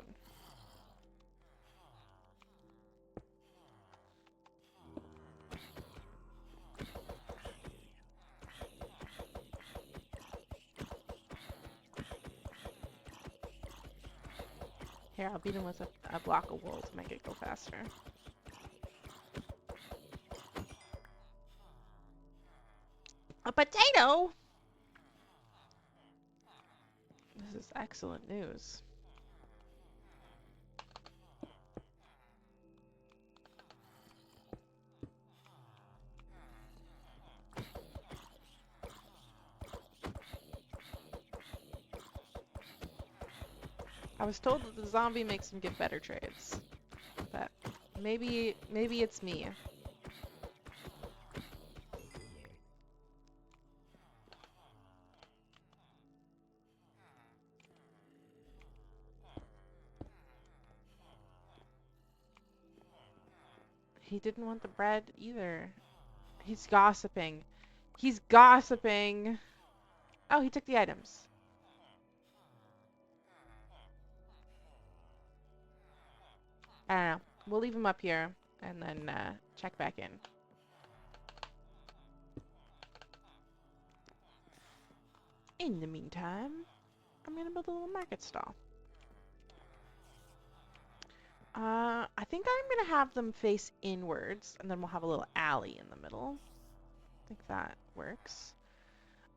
Here, I'll beat him with a block of wool to make it go faster. A potato? This is excellent news. I was told that the zombie makes him give better trades, but maybe it's me. He didn't want the bread either. He's gossiping. He's gossiping. Oh, he took the items. I don't know. We'll leave him up here and then check back in. In the meantime, I'm gonna build a little market stall. I think I'm gonna have them face inwards, and then we'll have a little alley in the middle. I think that works.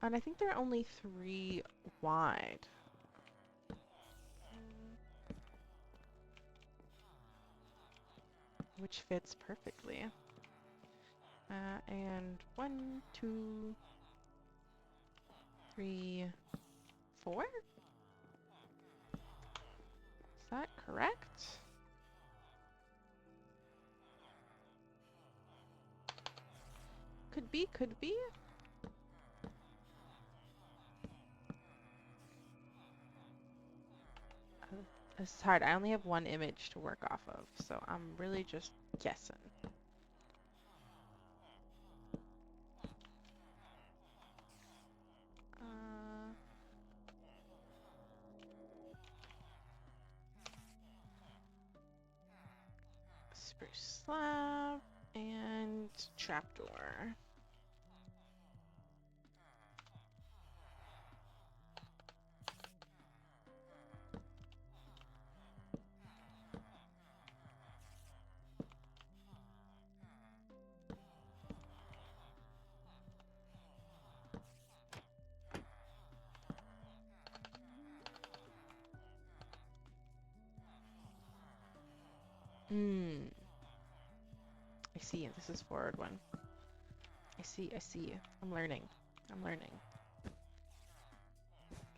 And I think they're only 3 wide. Which fits perfectly. And 1, 2, 3, 4? Is that correct? Could be, could be. It's hard. I only have 1 image to work off of, so I'm really just guessing. Spruce slab and trapdoor. I see. This is forward one. I see. I'm learning.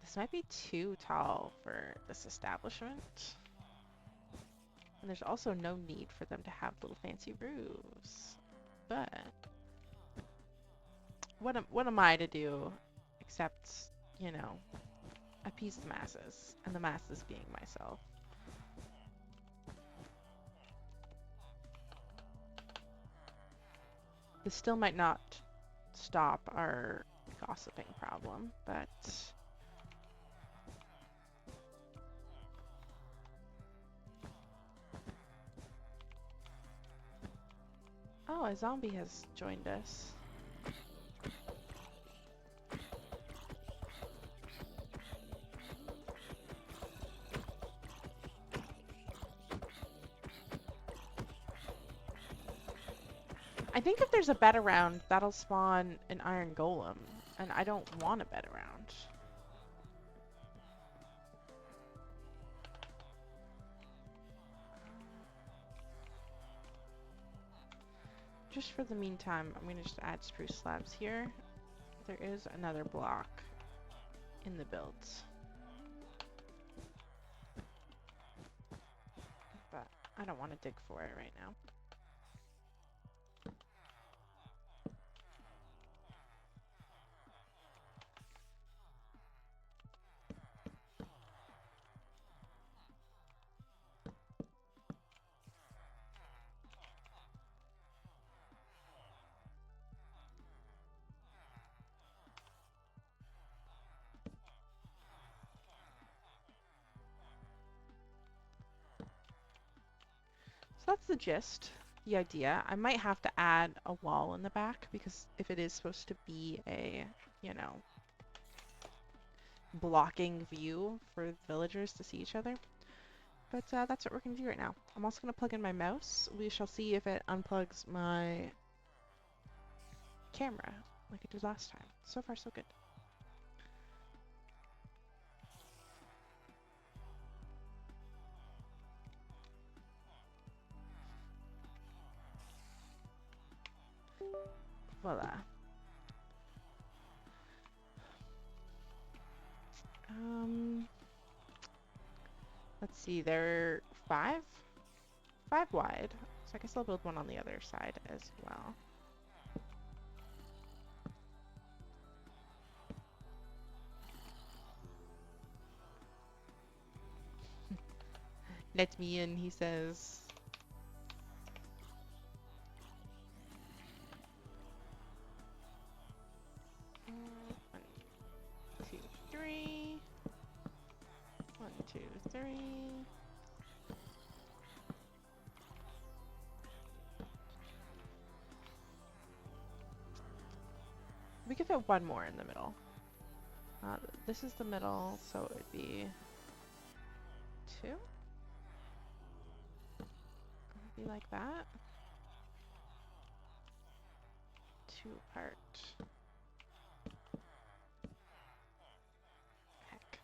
This might be too tall for this establishment. And there's also no need for them to have little fancy roofs. But what am I to do except, you know, appease the masses, and the masses being myself. This still might not stop our gossiping problem, but Oh, a zombie has joined us. I think if there's a bed around, that'll spawn an iron golem, and I don't want a bed around. Just for the meantime, I'm gonna just add spruce slabs here. There is another block in the builds, but I don't want to dig for it right now. So that's the gist, the idea. I might have to add a wall in the back because if it is supposed to be a, you know, blocking view for villagers to see each other. But that's what we're going to do right now. I'm also going to plug in my mouse. We shall see if it unplugs my camera like it did last time. So far, so good. Voila. Let's see, they're five wide. So I guess I'll build one on the other side as well. Let me in, he says. One, two, three. 1, 2, 3. We could fit one more in the middle. This is the middle, so it would be 2. Be like that. 2 apart. Heck.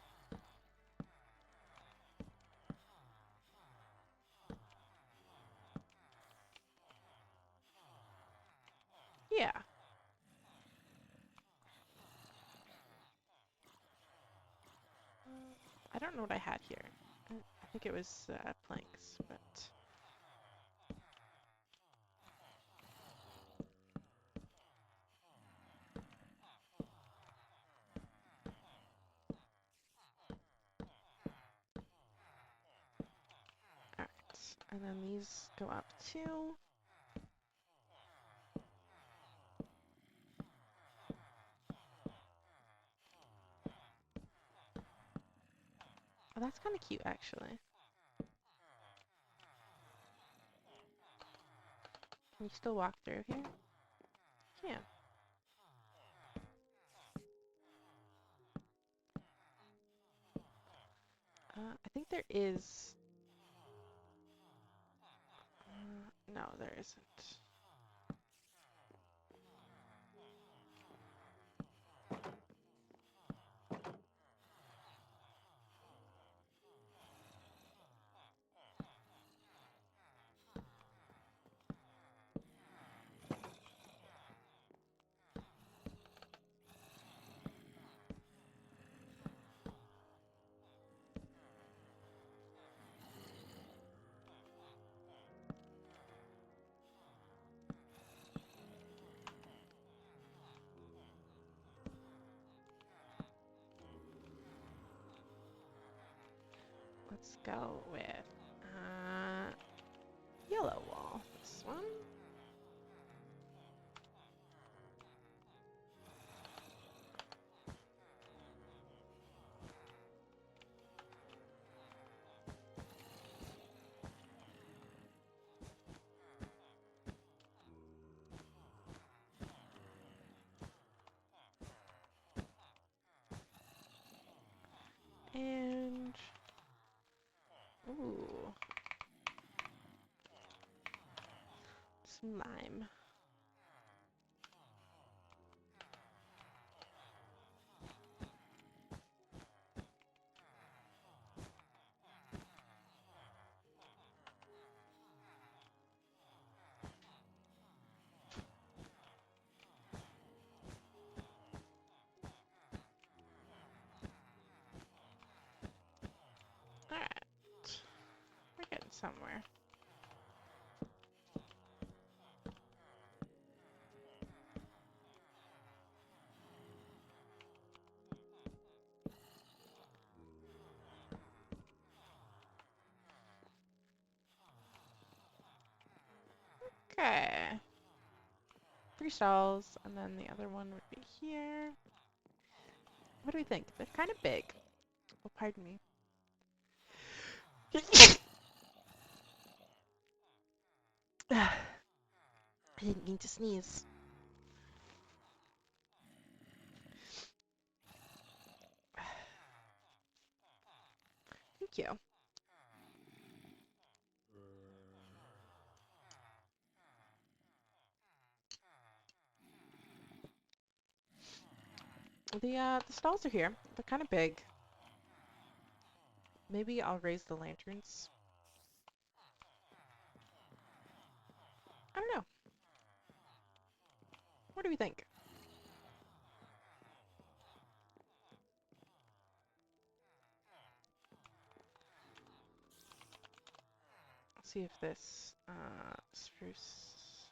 Yeah. I don't know what I had here. I think it was planks, but... Alright, and then these go up too. Oh, that's kind of cute, actually. Can you still walk through here? Yeah. I think there is... no, there isn't. Let's go with yellow wall. This one. And ooh, some lime. All right, we're getting somewhere. Okay. 3 stalls, and then the other one would be here. What do we think? They're kind of big. Oh, pardon me. I didn't mean to sneeze. Thank you. The stalls are here. They're kind of big. Maybe I'll raise the lanterns. I don't know. What do we think? Let's see if this spruce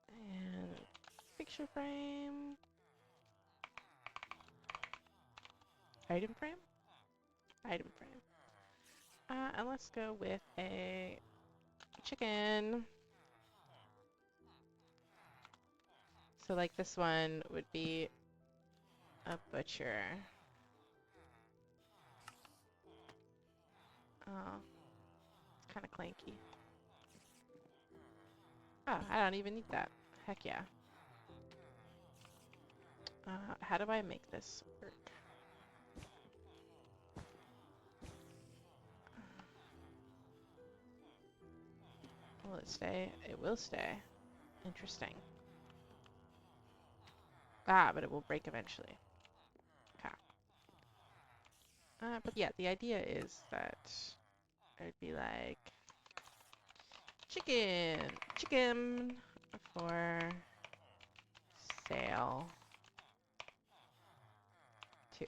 and picture frame, item frame, item frame. And let's go with a chicken. So like this one would be a butcher. Oh, it's kind of clanky. Oh, I don't even need that. Heck yeah. How do I make this work? Will it stay? It will stay. Interesting. Ah, but it will break eventually. Okay. But yeah, the idea is that it would be like chicken, chicken for sale to.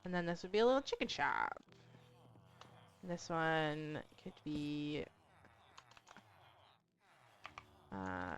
And then this would be a little chicken shop. This one could be uh,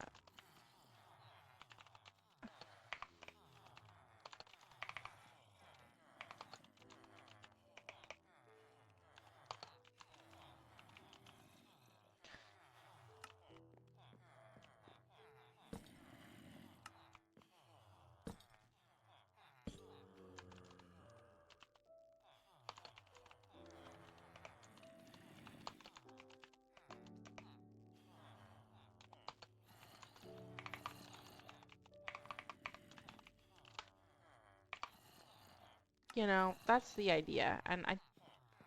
you know, that's the idea. And I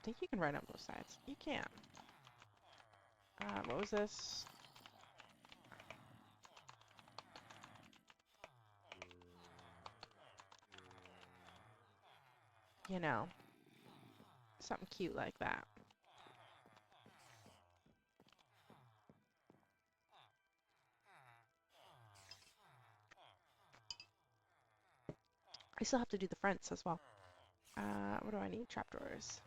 think you can write on both sides. You can. What was this? You know, something cute like that. I still have to do the fronts as well. What do I need? Trapdoors.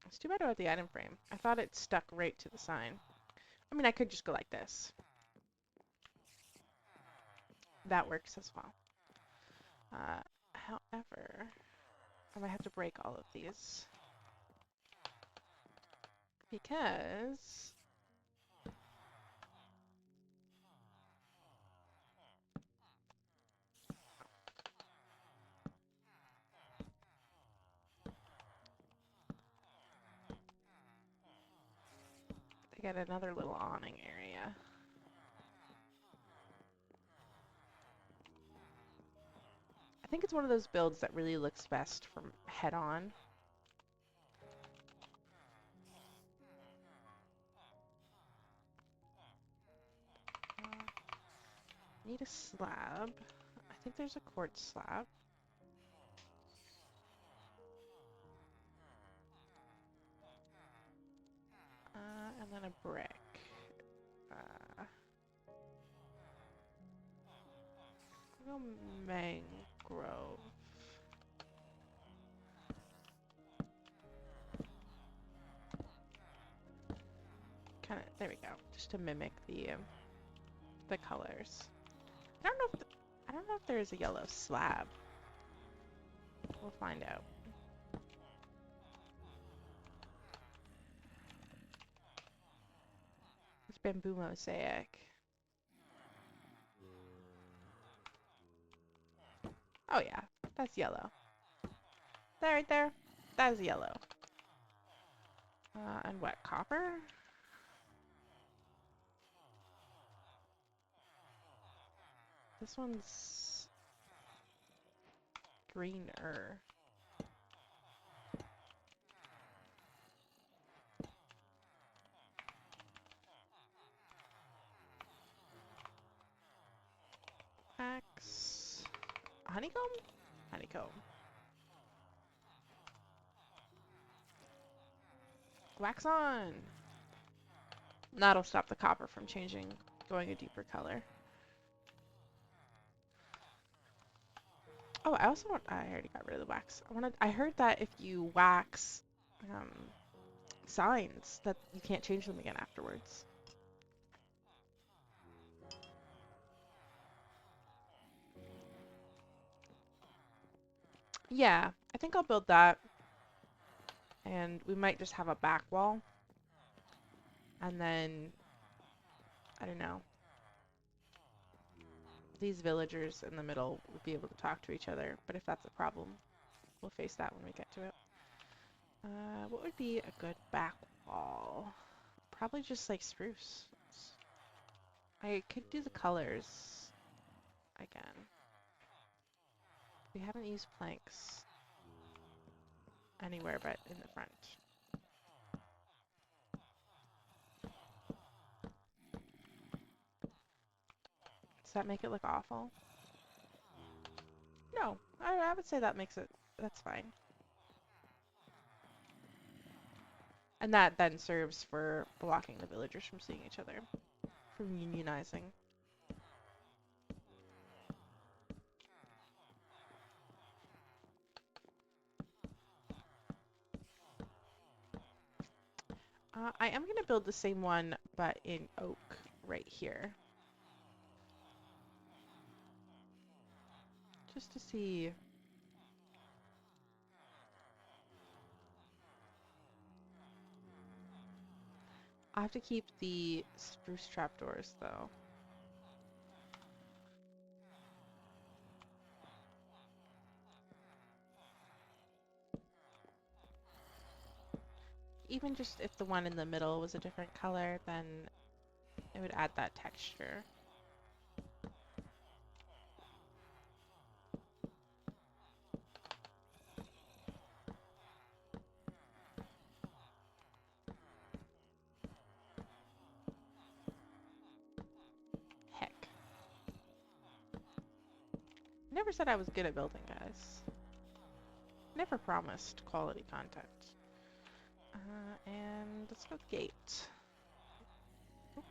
It's too bad about the item frame. I thought it stuck right to the sign. I mean, I could just go like this. That works as well. However, I might have to break all of these. Because they got another little awning area. I think it's one of those builds that really looks best from head on. Need a slab. I think there's a quartz slab. And then a brick. Go mangrove. Kind of, there we go. Just to mimic the colors. I don't know if there's a yellow slab. We'll find out. It's bamboo mosaic. Oh yeah, that's yellow. There, right there. That is yellow. And what, copper? This one's greener. Axe. Honeycomb? Honeycomb. Wax on! That'll stop the copper from changing, going a deeper color. Oh, I already got rid of the wax. I heard that if you wax signs, that you can't change them again afterwards. Yeah, I think I'll build that. And we might just have a back wall. And then, I don't know. These villagers in the middle would be able to talk to each other. But if that's a problem, we'll face that when we get to it. What would be a good back wall? Probably just like spruce. I could do the colors again. We haven't used planks anywhere but in the front. Does that make it look awful? No, I would say that makes it, that's fine. And that then serves for blocking the villagers from seeing each other, from unionizing. I am going to build the same one, but in oak right here. Just to see. I have to keep the spruce trapdoors, though. Even just if the one in the middle was a different color, then it would add that texture. Heck. Never said I was good at building, guys. Never promised quality content. And let's go gate. Oak.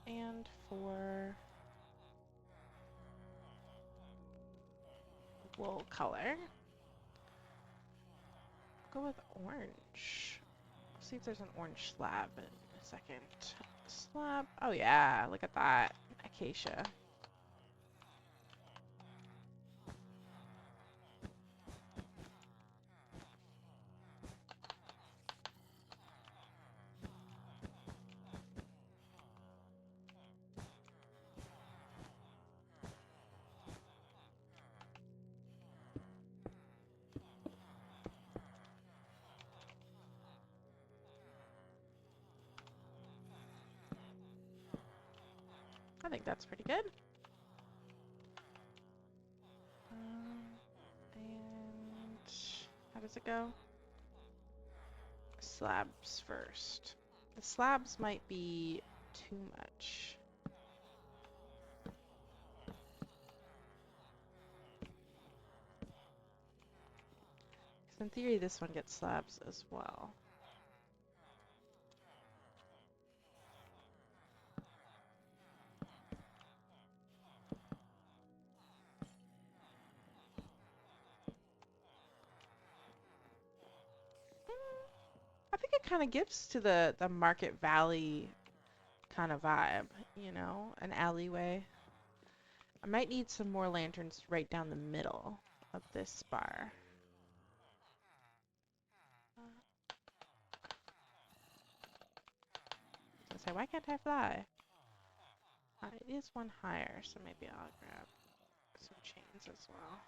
And for wool color, go with orange. See if there's an orange slab in a second. Slab. Oh yeah, look at that. Acacia. I think that's pretty good. And how does it go? Slabs first. The slabs might be too much. Because in theory, this one gets slabs as well. I think it kind of gives to the Market Valley kind of vibe, you know, an alleyway. I might need some more lanterns right down the middle of this bar. I say, why can't I fly? It is one higher, so maybe I'll grab some chains as well.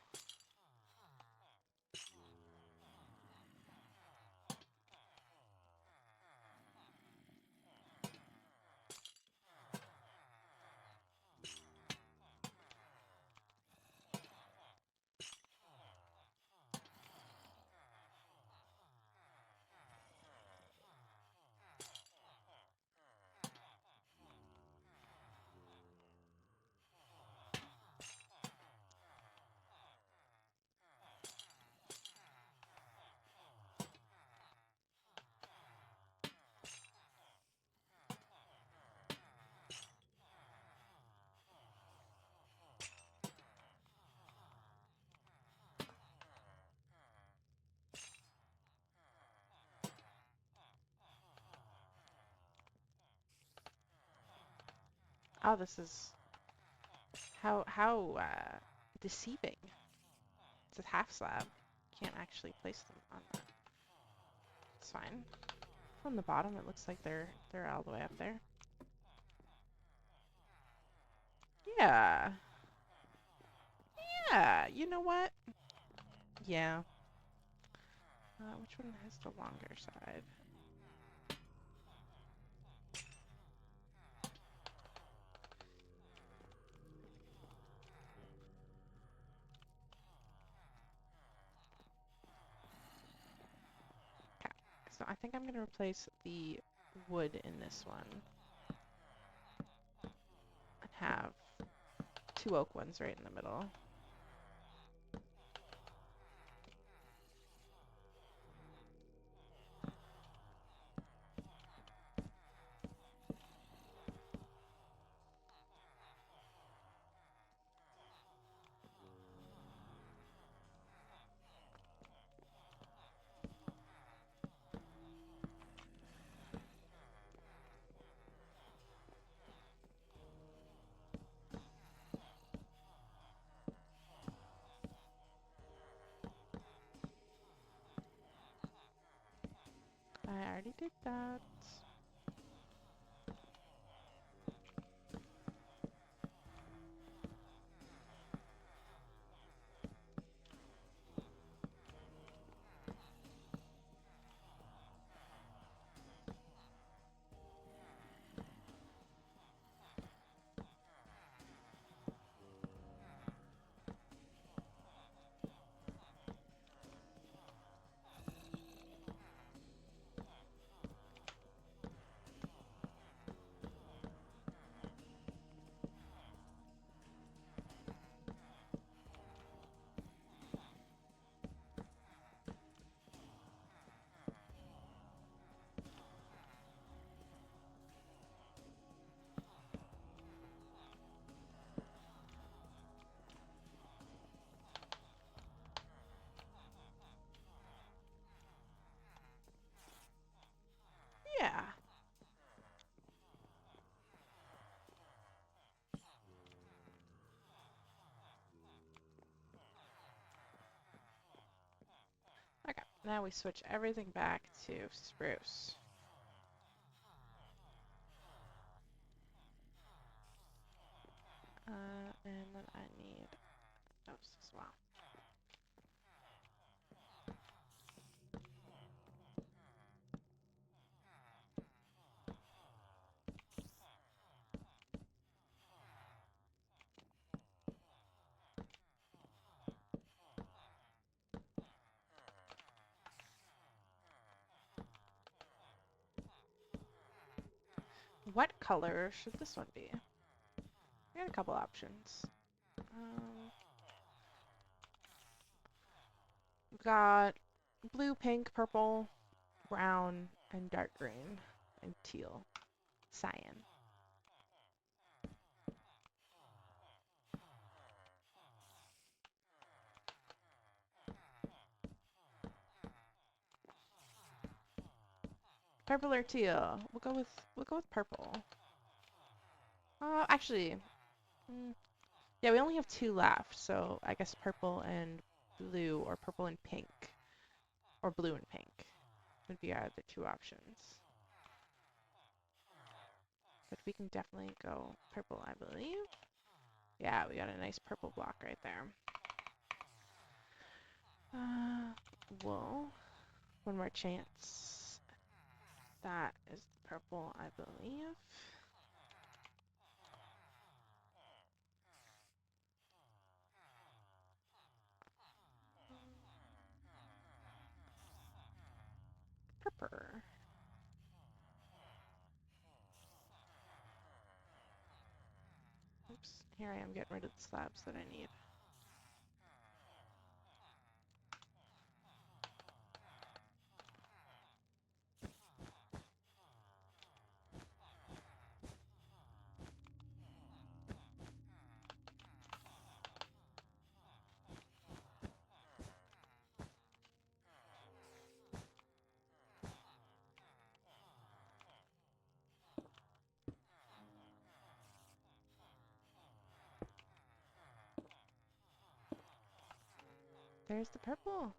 Oh, this is how deceiving. It's a half slab. Can't actually place them on that. It's fine. From the bottom, it looks like they're all the way up there. Yeah. Yeah. You know what? Yeah. Which one has the longer side? Okay. So I think I'm going to replace the wood in this one and have two oak ones right in the middle. I already did that. Yeah. Okay. Now we switch everything back to spruce. And then I need those as well. what color should this one be? We got a couple options. We've got blue, pink, purple, brown, and dark green, and teal, cyan. Purple or teal? We'll go with purple. Actually, yeah, we only have two left, so I guess purple and blue, or purple and pink, or blue and pink would be our other two options. But we can definitely go purple, I believe. Yeah, we got a nice purple block right there. Wool. One more chance. That is the purple, I believe. Purple. Oops, here I am getting rid of the slabs that I need. There's the purple.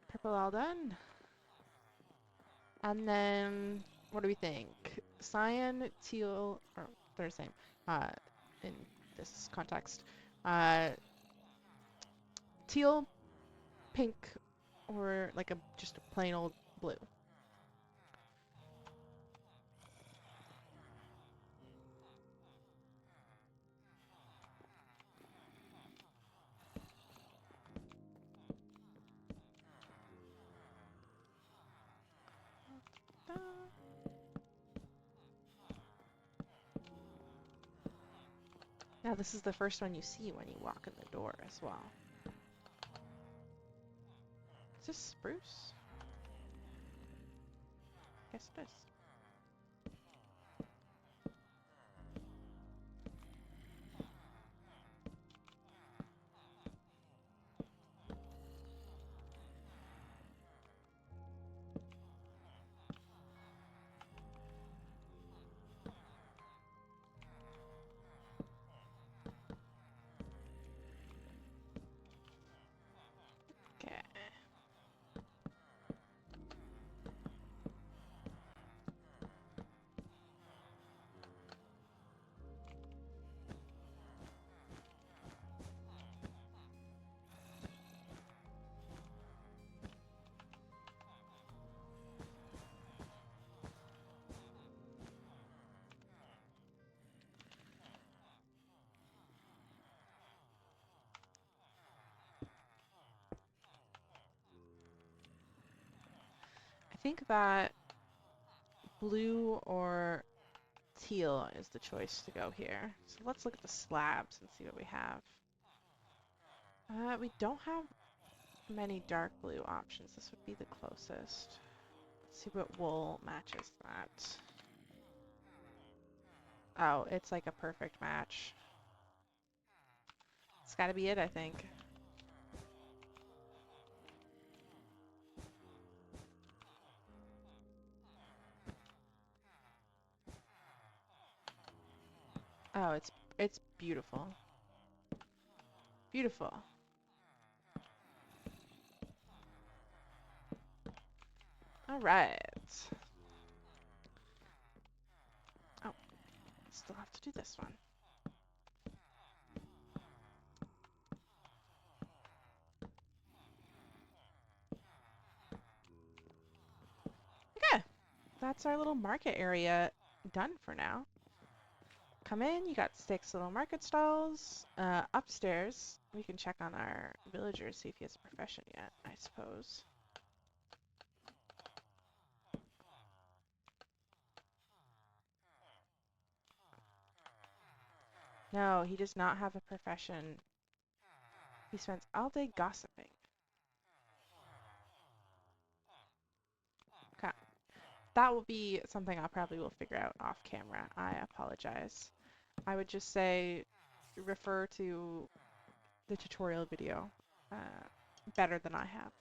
Purple all done. And then, what do we think? Cyan, teal, or they're the same in this context. Teal, pink, or like just a plain old blue. Now this is the first one you see when you walk in the door as well. Is this spruce? Yes, it is. Okay. I think that blue or teal is the choice to go here. So let's look at the slabs and see what we have. We don't have many dark blue options. This would be the closest. Let's see what wool matches that. Oh, it's like a perfect match. It's gotta be it, I think. Oh, it's beautiful. Beautiful. All right. Oh, still have to do this one. Okay, that's our little market area done for now. come in, you got 6 little market stalls. Upstairs, we can check on our villager, see if he has a profession yet, I suppose. No, he does not have a profession. He spends all day gossiping. Okay. That will be something I probably will figure out off camera. I apologize. I would just say refer to the tutorial video better than I have.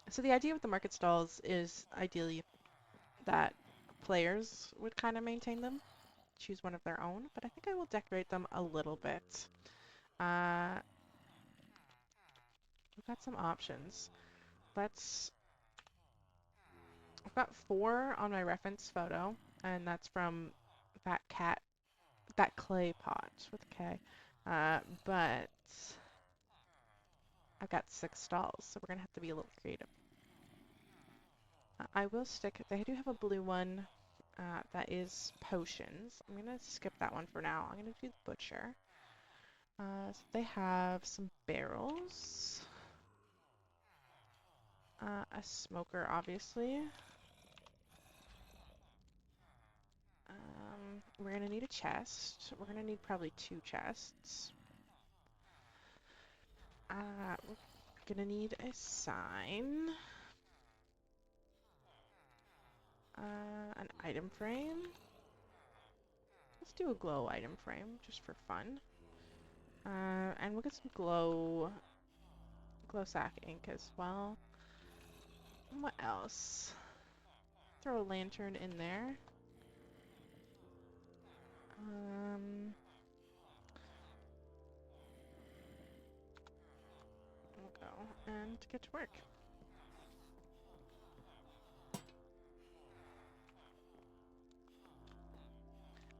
So the idea with the market stalls is ideally that players would kind of maintain them, choose one of their own, but I think I will decorate them a little bit. We've got some options. I've got 4 on my reference photo, and that's from that clay pot with a K. But I've got 6 stalls, so we're gonna have to be a little creative. I will stick, they do have a blue one that is potions. I'm gonna skip that one for now. I'm gonna do the butcher. So they have some barrels. A smoker, obviously. We're gonna need a chest. We're gonna need probably 2 chests. We're gonna need a sign. An item frame. Let's do a glow item frame, just for fun. And we'll get some glow sack ink as well. And what else? Throw a lantern in there. We'll go and get to work.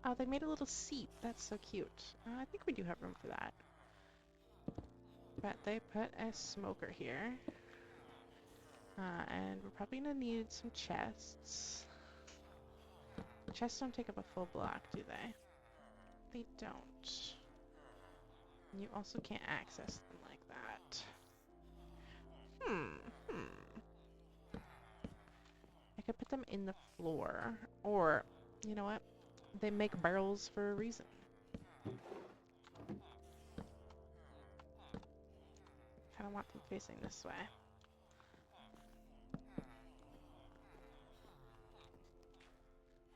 Oh, they made a little seat. That's so cute. I think we do have room for that. But they put a smoker here. And we're probably gonna need some chests. Chests don't take up a full block, do they? They don't. You also can't access them like that. I could put them in the floor. Or, you know what? They make barrels for a reason. Kind of want them facing this way.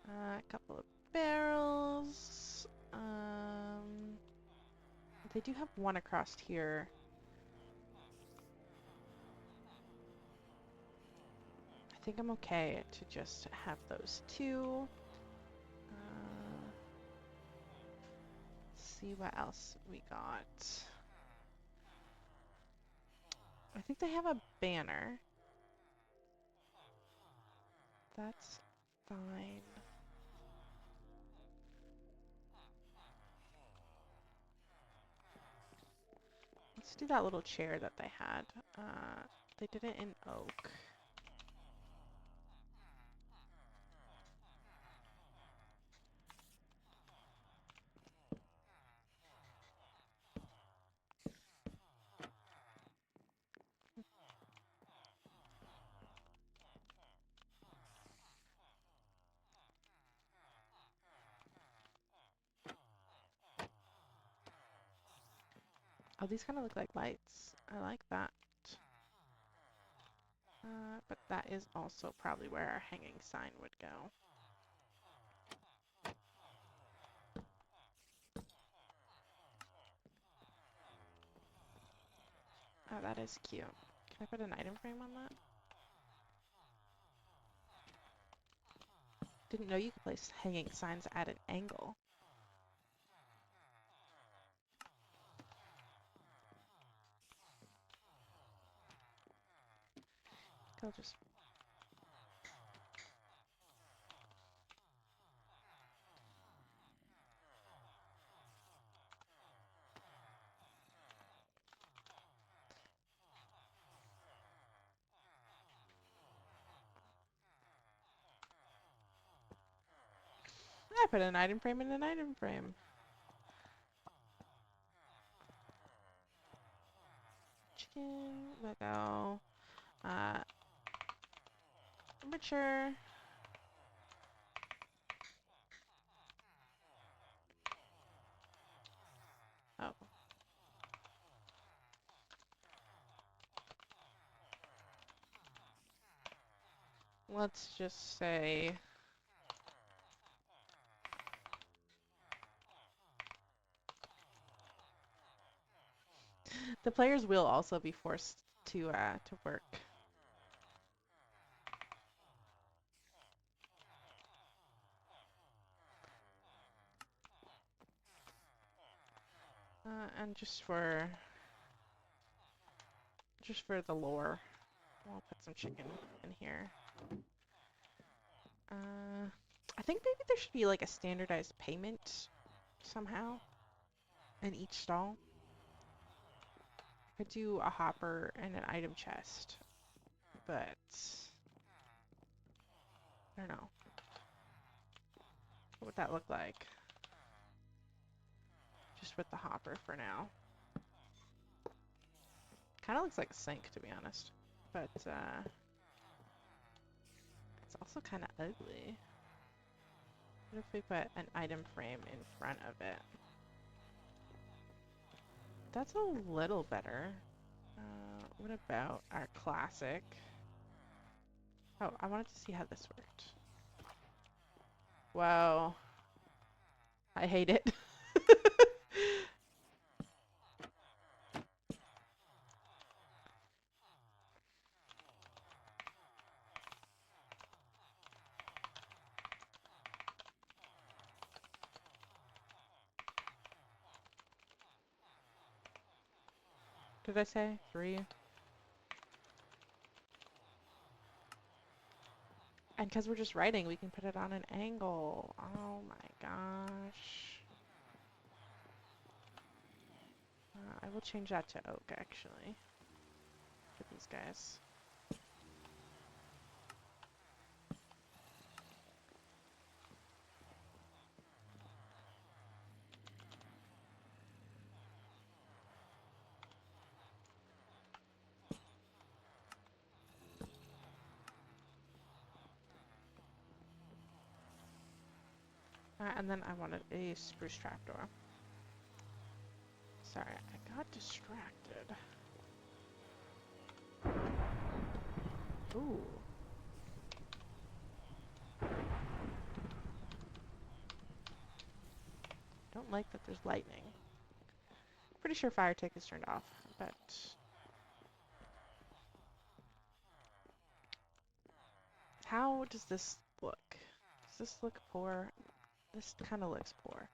A couple of barrels. They do have one across here. I think I'm okay to just have those 2. See what else we got. I think they have a banner. That's fine. Let's do that little chair that they had. They did it in oak. Oh, these kind of look like lights. I like that. But that is also probably where our hanging sign would go. Oh, that is cute. Can I put an item frame on that? Didn't know you could place hanging signs at an angle. I'll just... I put an item frame in an item frame. Chicken, let go. Mature. Oh. Let's just say the players will also be forced to work. And just for the lore, we'll put some chicken in here. I think maybe there should be like a standardized payment somehow in each stall. Could do a hopper and an item chest, but I don't know. What would that look like? Just with the hopper for now. Kind of looks like a sink, to be honest. But it's also kind of ugly. What if we put an item frame in front of it? That's a little better. What about our classic? Oh, I wanted to see how this worked. Whoa. I hate it. Did I say 3? And because we're just writing, we can put it on an angle. Oh my gosh. I will change that to oak, actually, for these guys. And then I wanted a spruce trapdoor. Sorry, I got distracted. Ooh. Don't like that there's lightning. Pretty sure fire tick is turned off, but how does this look? Does this look poor? This kind of looks poor.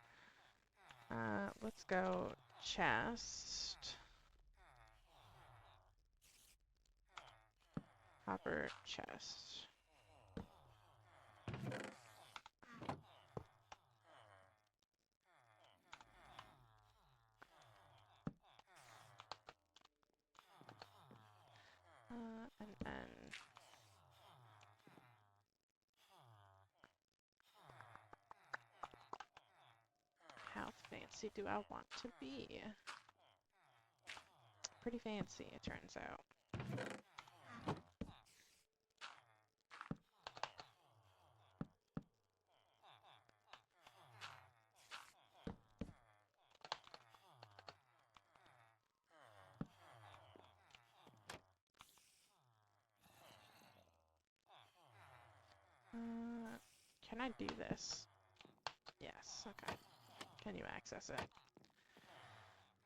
Let's go chest. Hopper chest. And then how fancy do I want to be? Pretty fancy, it turns out. Can I do this? Yes, okay. Can you access it?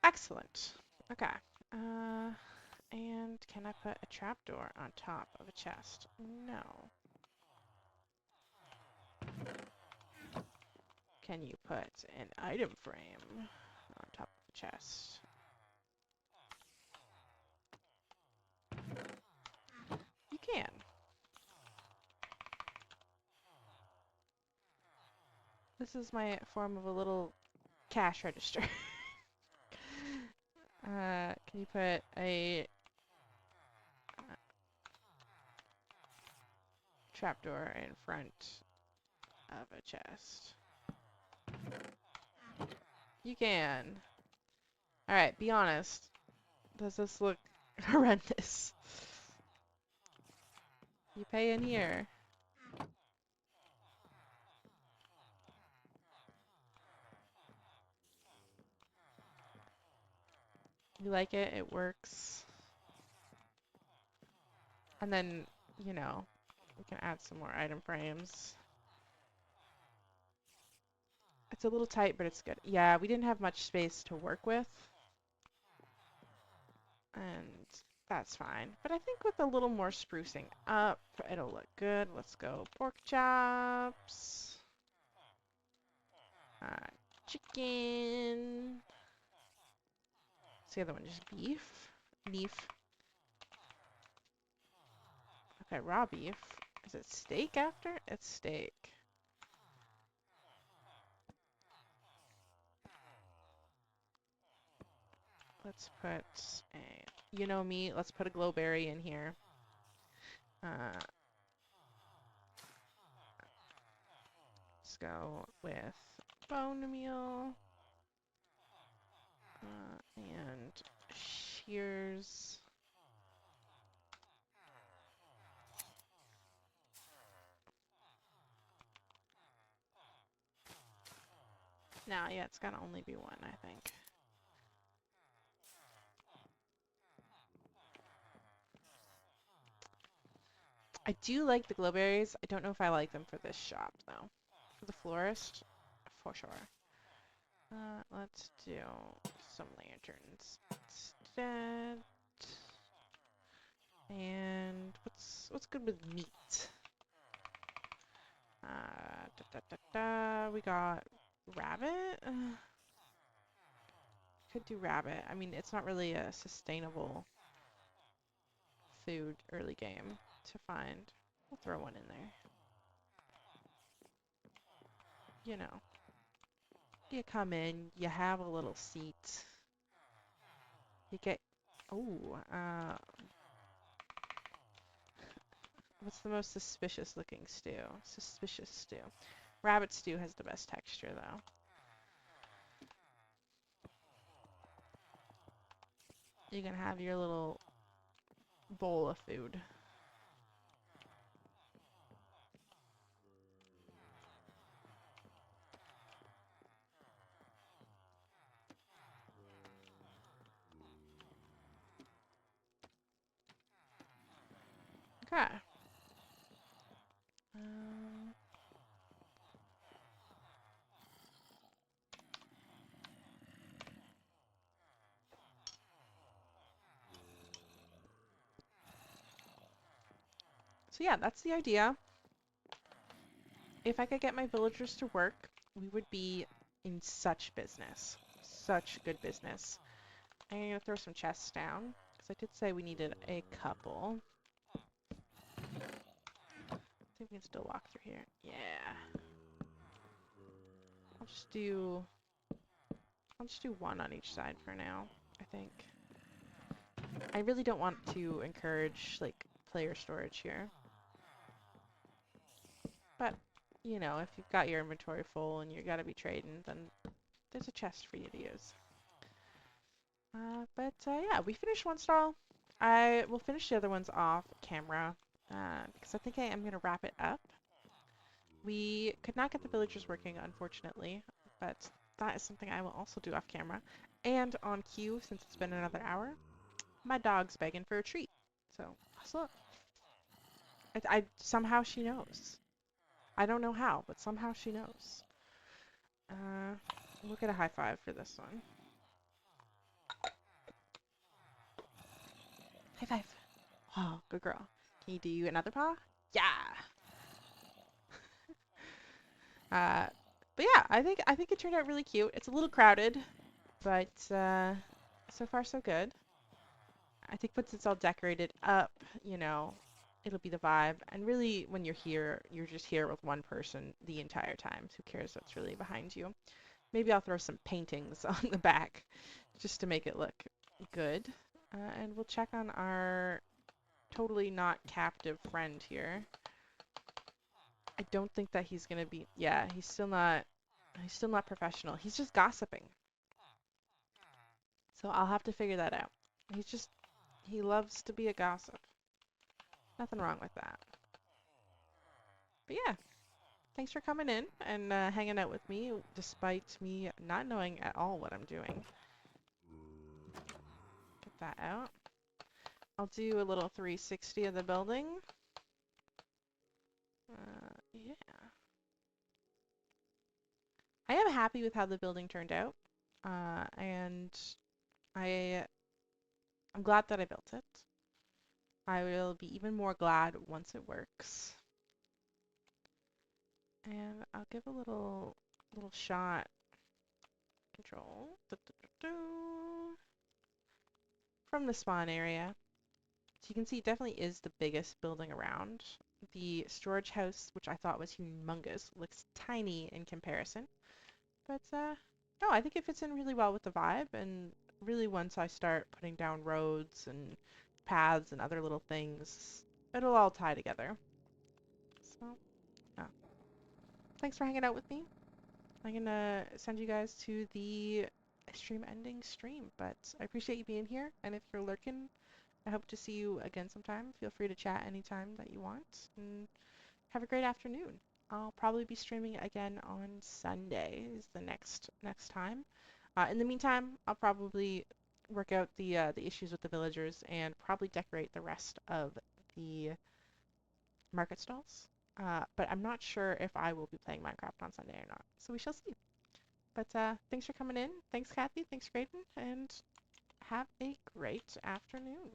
Excellent. Okay. And can I put a trapdoor on top of a chest? No. Can you put an item frame on top of a chest? You can. This is my form of a little cash register. Can you put a trapdoor in front of a chest? You can. Alright, be honest. Does this look horrendous? You pay in here. You like it? It works. And then, you know, we can add some more item frames. It's a little tight, but it's good. Yeah, we didn't have much space to work with. And that's fine. But I think with a little more sprucing up, it'll look good. Let's go pork chops. Chicken. What's the other one? Just beef? Beef. Okay, raw beef. Is it steak after? It's steak. Let's put a, you know me, let's put a glowberry in here. Let's go with bone meal. And shears. Now, yeah, it's gotta only be one, I think. I do like the glowberries. I don't know if I like them for this shop, though. For the florist, for sure. Let's do some lanterns instead. And what's good with meat? We got rabbit. Could do rabbit. I mean, it's not really a sustainable food early game to find. We'll throw one in there. You know, you come in, you have a little seat. You get, oh, what's the most suspicious looking stew? Suspicious stew. Rabbit stew has the best texture, though. You can have your little bowl of food. Okay. So yeah, that's the idea. If I could get my villagers to work, we would be in such business. Such good business. I'm gonna throw some chests down, because I did say we needed a couple. I think we can still walk through here. Yeah. I'll just do one on each side for now, I think. I really don't want to encourage, like, player storage here. But, you know, if you've got your inventory full and you gotta be trading, then there's a chest for you to use. Yeah, we finished one stall. I will finish the other ones off camera, because I think I am going to wrap it up. We could not get the villagers working, unfortunately, but that is something I will also do off camera. And on cue, since it's been another hour, my dog's begging for a treat. So, look. Somehow she knows. I don't know how, but somehow she knows. We'll get a high five for this one. High five. Oh, good girl. Can you do another paw? Yeah. But yeah, I think it turned out really cute. It's a little crowded, but so far so good. I think once it's all decorated up, you know, it'll be the vibe. And really, when you're here, you're just here with one person the entire time. Who cares what's really behind you? Maybe I'll throw some paintings on the back just to make it look good. And we'll check on our totally not captive friend here. I don't think that he's gonna be, yeah, he's still not He's still not professional. He's just gossiping. So I'll have to figure that out. He loves to be a gossip. Nothing wrong with that. But yeah, thanks for coming in and hanging out with me despite me not knowing at all what I'm doing. Get that out. I'll do a little 360 of the building. Yeah. I am happy with how the building turned out. And I, I'm glad that I built it. I will be even more glad once it works. And I'll give a little shot control from the spawn area. So you can see it definitely is the biggest building around. The storage house, which I thought was humongous, looks tiny in comparison. But no, I think it fits in really well with the vibe. And really, once I start putting down roads and paths and other little things, it'll all tie together. So, yeah. Thanks for hanging out with me. I'm gonna send you guys to the stream ending stream, but I appreciate you being here. And if you're lurking, I hope to see you again sometime. Feel free to chat anytime that you want. And have a great afternoon. I'll probably be streaming again on Sunday is the next time. In the meantime, I'll probably work out the issues with the villagers and probably decorate the rest of the market stalls. But I'm not sure if I will be playing Minecraft on Sunday or not. So we shall see. But thanks for coming in. Thanks, Kathy. Thanks, Graydon. And have a great afternoon.